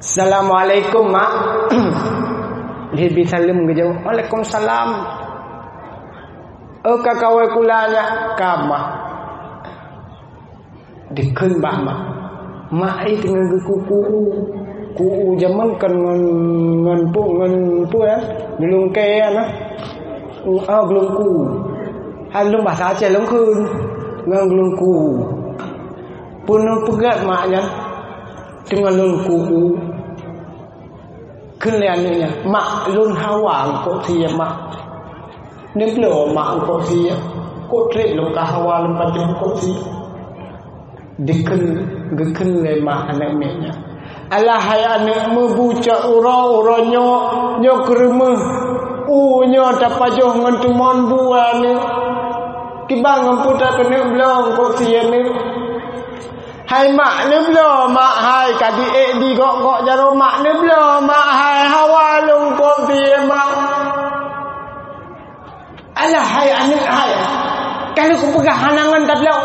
Speaker 1: Assalamualaikum mak. Lebih salam ke jauh. Waalaikumsalam. Kakawai kulanya kama. Dikeun bak mak. Mak ai dengan kuku zaman kan ngan pu ya. Belum kaya nah. Belum ku. Halung bahasa Aceh lengkeun. Ngan belum ku. Puno pegat maknya dengan lun kuku keliannya mak lun hawang kok sia mak neblo mak kok sia kok trek lun ka hawa lun pacung kok sia diken le mak anak meknya alah hai anak mebuca ura-uranyo nyo kremeh nyo tapajoh ngan tumon buane kibang ngamputa kene blong kok sia ni. Hai mak ni belum mak hai kadi di gok jaro mak ni belum mak hai hawa lung kok dia mak. Alah hai anak hai. Kalau ku pegang hanangan tak belau.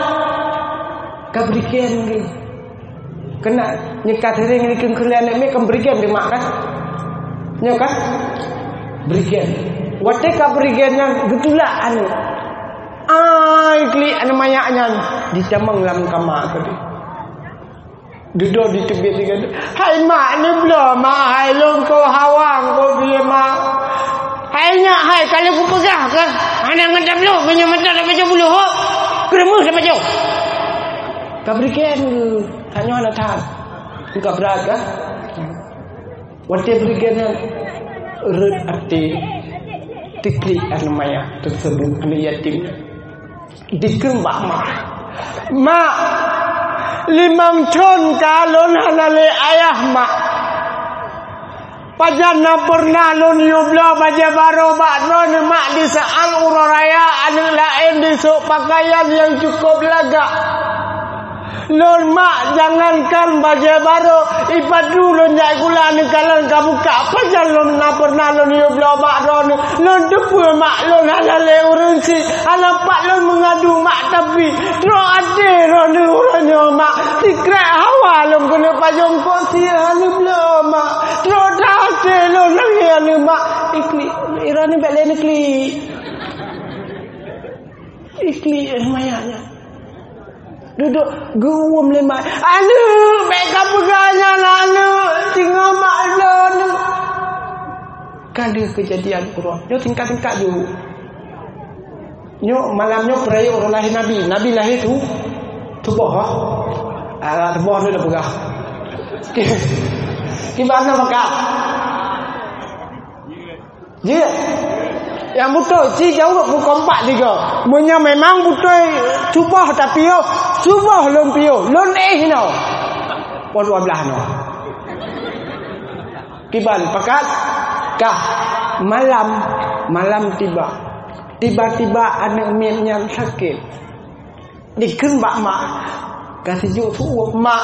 Speaker 1: Ka berikan ke. Kena nyekat ring ni kengkelian ni kan berikan di mak kan. Nyo kan? Berikan. Wate ka berikannya getula anu. Ai kli anu mayaknya dicamang lam kamar tadi. Duduk di tebet dengan hai mak ni belum mak hai long ko hawang ko dia mak Ai kalau ku pegah kan. Ana ngadap lu banyak mata dak baca bulu hok. Kremus dak baca. Kabriken tanya anak tar. Buka beraga. Wate brigen red ati tikli anu maya tersebut anu yatim. Dikembak mak limang con kalon hanale ayah mak pajana pernah lon yubla baja baro bakron mak di saal uraraya anu lain di sok pakaian yang cukup laga lon mak jangankan baja baro ipat dulu nyai gula ni kalan kabuka pajan lon na pernah lon yubla bakron lon depu mak lon halale urunsi alapak lon mengadu mak tapi tro ade ron uranyo mak tikrak hawa lon kena pajong ko sia ni bla mak tro ade lon ni mak ikli irani bele ikli mayanya duduk guum lemai anu beka peganya anu tinggal mak lon kali kejadian urang yo tingkat-tingkat dulu nyo malamnya peraya orang lahir Nabi lahir tu boh ala boh tu dah pegah gimana maka je yang betul si jauh ku kompak tiga munya memang betul subah tapi yo subah lon pio lon no pon 12 no kiban pakat kah malam tiba-tiba anak mienya sakit dikembak mak kasih jutu mak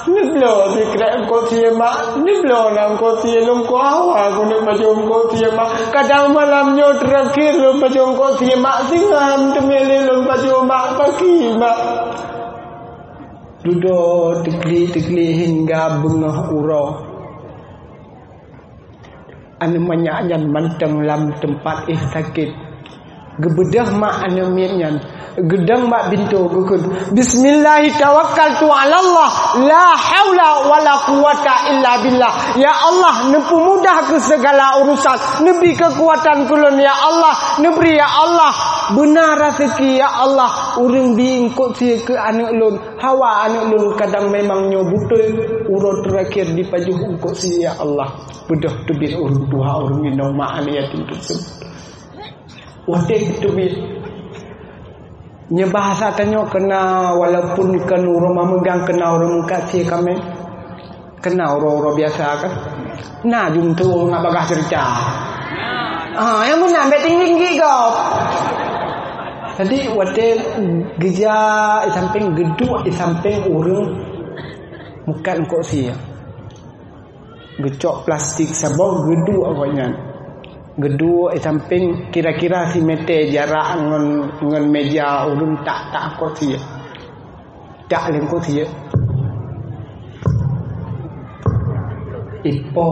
Speaker 1: ni blo dikira ko tie mak ni blo nang ko tie long ko awa ko ni majom ko tie mak kadang malamnya terakhir lo majom ko tie mak singam temele lo majom mak pagi mak duduk tikli hingga bengah uro anu manyajan manteng lam tempat sakit gebedah mak anu mienyan gedang mak bintu gukun bismillah tawakkaltu ala Allah la haula wala quwata illa billah ya Allah nempu mudah ke segala urusan nebi kekuatan kulun ya Allah neberi ya Allah benar rezeki ya Allah urang diingkut sia ke anak lun hawa anak lun kadang memang nyobutul urut terakhir di pajuh ungkut sia ya Allah bedah tebih urang duha urang minum mak yatim tersebut wate tebih nya bahasa tanyo kena walaupun kena rumah megang kena orang kasih kami kena orang biasa kan nah juntu nak bagah cerita yang mana ambil tinggi kau jadi wate geja di samping geduk di samping urung bukan kok sia gecok plastik sabong geduk awaknya geduk samping kira-kira si meter jarak ngan meja ulun tak kot sia tak leng kot sia ipo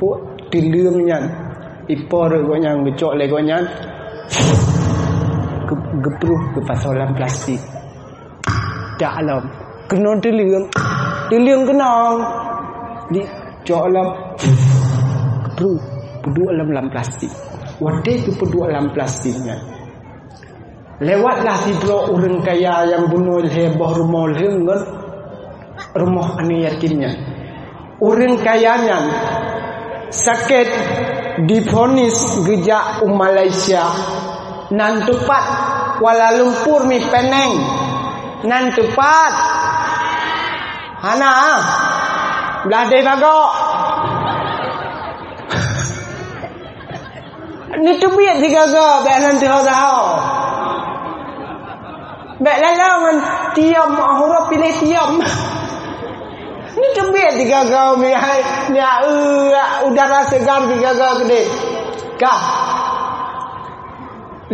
Speaker 1: pu tilungnya ipo regonya ngecok legonya gepruh ke pasolan plastik tak alam kena tilung kena di cok alam gepruh peduk dalam plastik. Wadai tu peduk dalam plastiknya. Lewatlah tidro orang kaya yang bunuh heboh rumah lengan rumah anu yatimnya. Orang kayanya sakit divonis gejak Malaysia. Nan tepat Kuala Lumpur mi Penang. Nan tepat. Hana. Belah dai bagok. Ni tu biar digaga baik nanti tahu. Baik lalangan tiam ahura pilih tiam. Ni tu biar digaga mi udara segar digaga gede. Kah.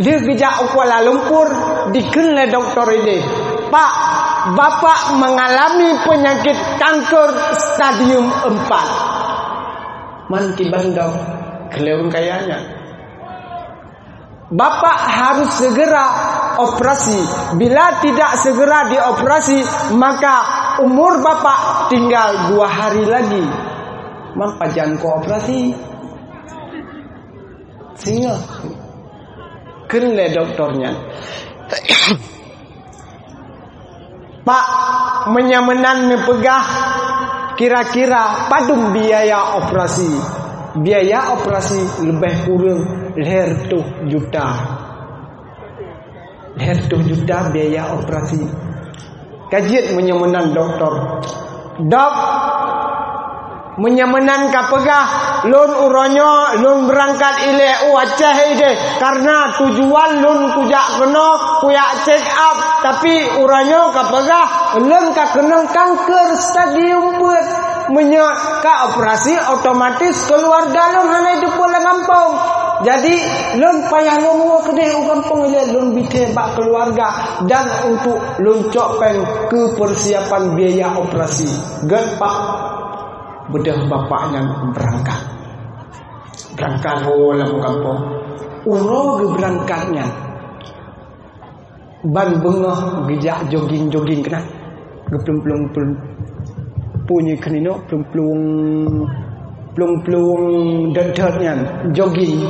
Speaker 1: Dia bijak Kuala Lumpur dikenal doktor ini. Pak, bapak mengalami penyakit kanker stadium 4. Manti bandang keleung kayanya. Bapak harus segera operasi. Bila tidak segera dioperasi, maka umur bapak tinggal 2 hari lagi. Mampa jangan kooperasi. singa kenle doktornya Pak menyamenan pegah kira-kira padum biaya operasi lebih kurang leher 2 juta biaya operasi kajian menyamenan doktor dok menyamenan kapegah lun uronyo lun berangkat ile Aceh ide karena tujuan lun kujak kena kuyak check up tapi uronyo kapegah lun ka kena kanker stadium buat menyaka operasi otomatis keluarga lun hana hidup pulang kampung jadi lun payah ngomong kedai kampung ile lun bite bak keluarga dan untuk lun cokpen ke persiapan biaya operasi gen pak bedah bapaknya berangkat dalam kampung uro berangkatnya ban bengah gejak jogging kena geplung punya kenino plung dedatnya jogging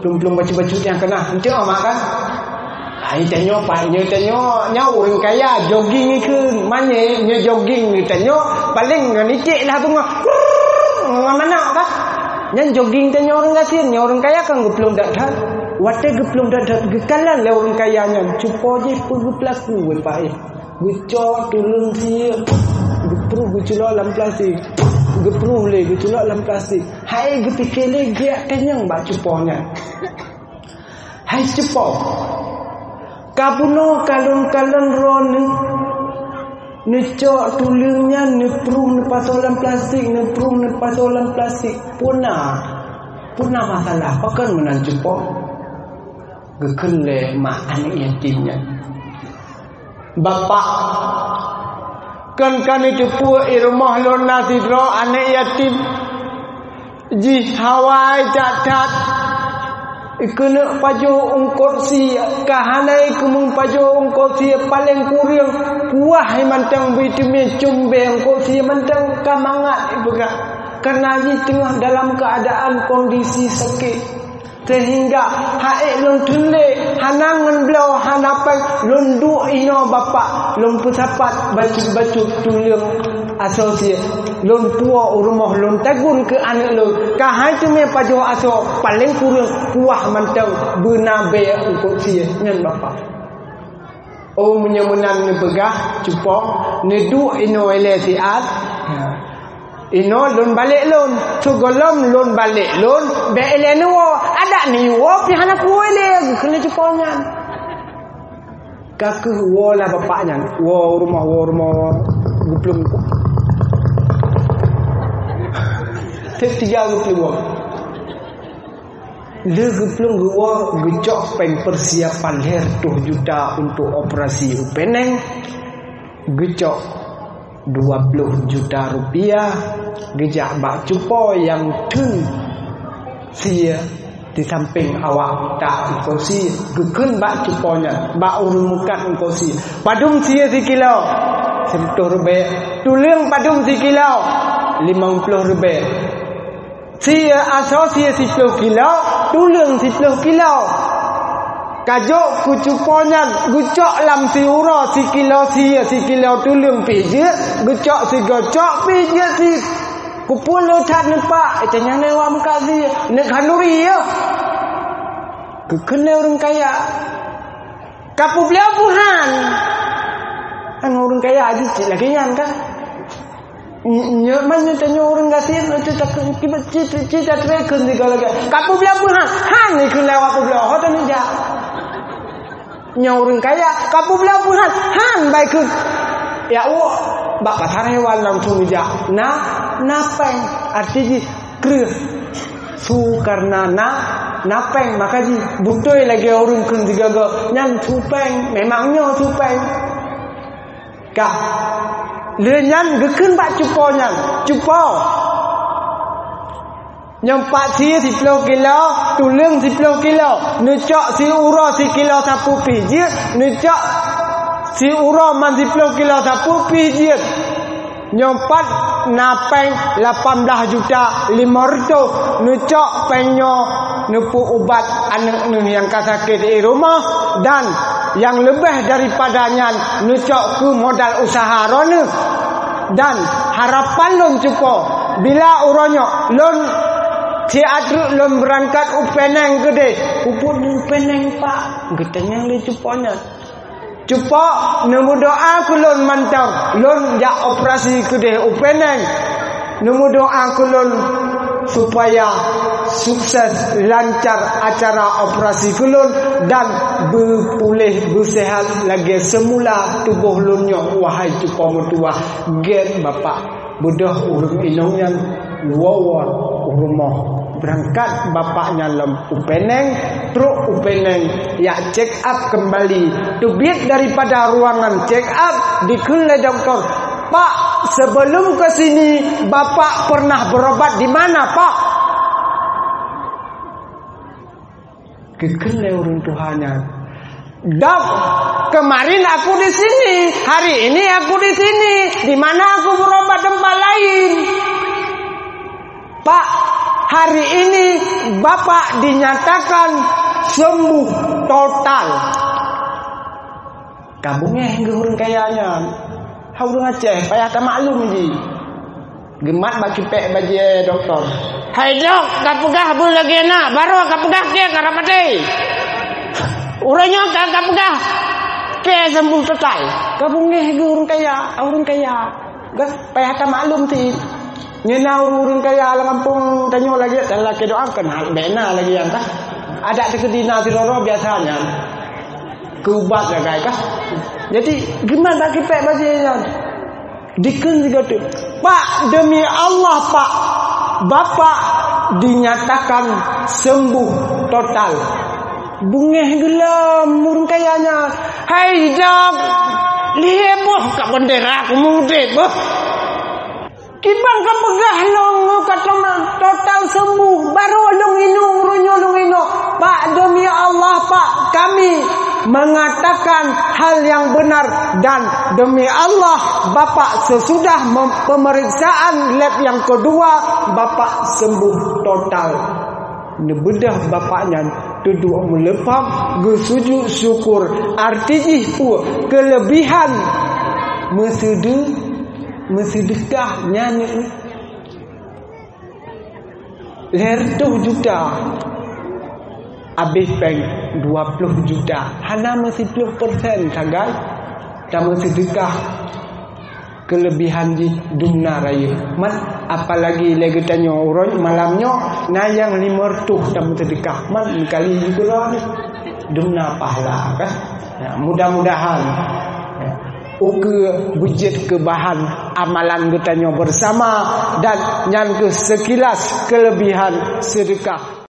Speaker 1: plung baju yang kena nanti mak kan ai tanyo orang kaya jogging ke mana nya jogging ni tanyo paling nganicik lah bengah mana kan nyan jogging tanyo orang gasin nya orang kaya kan geplung dadat wate geplung dadat gekalan le orang kaya nya cupo je pergi pelaku we pai gucok tulung sia gepru guculo dalam plastik gepru le guculo dalam plastik hai gepikele giak tanyang ba cuponya hai cupo kapuno kalon ron necok tulungnya neprum nepasolan plastik punah masalah pakan menan jumpa gekele mak anak yatimnya bapak kan itu pu irmah lon nasidro anak yatim ji hawai cacat ikena pajo ongkot si kahanai kumung pajo ongkot si paling kurang puah mantang vitamin cumbe ongkot si mantang kamangat ibuga karena di tengah dalam keadaan kondisi sakit sehingga haik lon tule hanangan blau hanapai lon du ino bapak lon pesapat baju tulung asosiasi lon puah rumah lon tagun ke anak lon kahai tu me pajo aso paling kurang puah mantang benabe untuk sia nyan bapak oh menyemenan ne begah cupo ne du ino elesiat ino lon balik lon sugolom lon balik lon be elenu ada ni wo pi hana kuele kena cepongan kaku wo lah bapaknya wo rumah guplung tiga guplung le guplung wo gecok peng persiapan leher 2 juta untuk operasi upeneng gecok 20 juta rupiah gejak bak cupo yang tun sia di samping awak tak kursi gekun bak cuponya bak urumukat kursi padum sia 1 kilo 10 rupiah tulang padum 1 kilo 50 rupiah sia asosia 10 kilo tulang 10 kilo kajok kucuponya gucok lam si uro 1 kilo sia 1 kilo tulung pije gucok si gocok pije si kupul lutat ni pak etanya newa mengkazi nek hanuri ya kekene orang kaya kapu beliau buhan kan orang kaya aja cik lagi yang kan mana tanya orang gasin itu tak cita treken segala kapu beliau buhan han ni kelewat beliau hotel ni ja orang kaya kapu beliau buhan han baik ya Allah bak pasar hewan langsung ja napeng artinya krih su karena napeng maka ji butoi lagi orang kun digaga nyan supeng memangnya supeng kah le nyan gekun bak cupo nyampak si 10 kilo tulung 10 kilo necok si uro 1 kilo sapu pijit necok si uro man 10 kilo sapu pijit Nyopat napeng 18 juta 500 nucok penyo nupu ubat anak yang kasakit di rumah, dan yang lebih daripadanya nucok ke modal usaha rone. Dan harapan lon cukup bila uronyo lon teatru lon berangkat upeneng gede upun upeneng pak getenya le cupanya cupo nemu doa kulon mantau lon ya operasi gede upeneng nemu doa kulon supaya sukses lancar acara operasi kulon dan berpulih bersehat lagi semula tubuh lunyo. Wahai cupo mutua gen bapak budah urung inongnya wawa rumah berangkat bapaknya lem upeneng truk upeneng ya check up kembali tubit daripada ruangan check up dikele dokter, Pak sebelum ke sini bapak pernah berobat di mana Pak? Kekele urun Tuhannya, Dok kemarin aku di sini, hari ini aku di sini, di mana aku berobat tempat lain? Pak, hari ini bapak dinyatakan sembuh total. Kabungnya hingga urun kayanya, urun Aceh, payah tak maklum ji. Gemat bak cipek bagi doktor. Hai dok, kapugah bu lagi nak, baru kapugah ke karapati. Urangnya kapugah ke sembuh total. Kabungnya hingga urun kaya, gas payah tak maklum ti. Nyena urun kaya la kampung tanyo lagi dalam ke doakan hal bena lagi yang kah ada di kedina siroro biasanya keubat ya guys kah. Jadi gimana kita baca diken juga tu Pak, demi Allah Pak, bapak dinyatakan sembuh total. Bungeh gelam urun kayanya. Hai dok, lieboh ka bendera aku mudik boh. Kibang kapegah long kata total sembuh baru long ino Pak, demi Allah Pak, kami mengatakan hal yang benar dan demi Allah Bapak sesudah pemeriksaan lab yang kedua Bapak sembuh total. Nebedah bapaknya duduk melepam gesujud syukur artinya kelebihan mesedekah nyanyi lertuh juta habis peng 20 juta hana masih 10% sagai tak mesedekah kelebihan di dunia raya man apalagi lagi tanya orang malamnya nayang 500 tak mesedekah man kali juga lah dunia pahala kan ya, mudah-mudahan uke bujit ke bahan amalan getanya bersama dan yang ke sekilas kelebihan sedekah